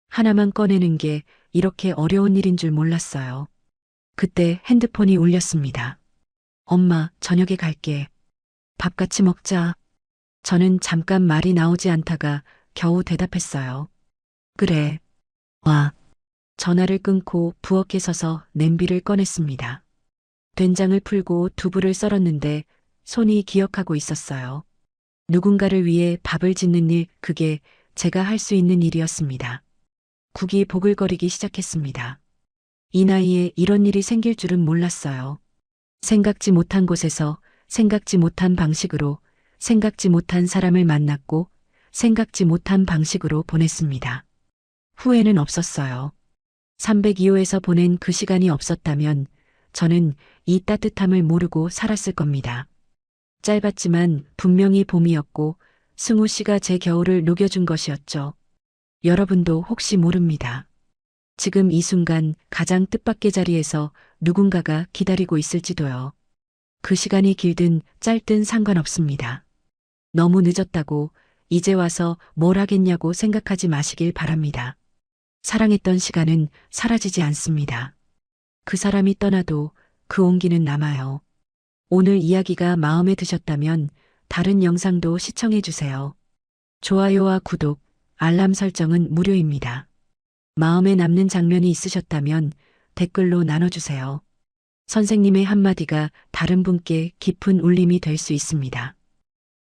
하나만 꺼내는 게 이렇게 어려운 일인 줄 몰랐어요. 그때 핸드폰이 울렸습니다. 엄마, 저녁에 갈게. 밥 같이 먹자. 저는 잠깐 말이 나오지 않다가 겨우 대답했어요. 그래. 와. 전화를 끊고 부엌에 서서 냄비를 꺼냈습니다. 된장을 풀고 두부를 썰었는데 손이 기억하고 있었어요. 누군가를 위해 밥을 짓는 일, 그게 제가 할 수 있는 일이었습니다. 국이 보글거리기 시작했습니다. 이 나이에 이런 일이 생길 줄은 몰랐어요. 생각지 못한 곳에서 생각지 못한 방식으로 생각지 못한 사람을 만났고 생각지 못한 방식으로 보냈습니다. 후회는 없었어요. 302호에서 보낸 그 시간이 없었다면 저는 이 따뜻함을 모르고 살았을 겁니다. 짧았지만 분명히 봄이었고 승우 씨가 제 겨울을 녹여준 것이었죠. 여러분도 혹시 모릅니다. 지금 이 순간 가장 뜻밖의 자리에서 누군가가 기다리고 있을지도요. 그 시간이 길든 짧든 상관없습니다. 너무 늦었다고 이제 와서 뭘 하겠냐고 생각하지 마시길 바랍니다. 사랑했던 시간은 사라지지 않습니다. 그 사람이 떠나도 그 온기는 남아요. 오늘 이야기가 마음에 드셨다면 다른 영상도 시청해 주세요. 좋아요와 구독, 알람 설정은 무료입니다. 마음에 남는 장면이 있으셨다면 댓글로 나눠주세요. 선생님의 한마디가 다른 분께 깊은 울림이 될 수 있습니다.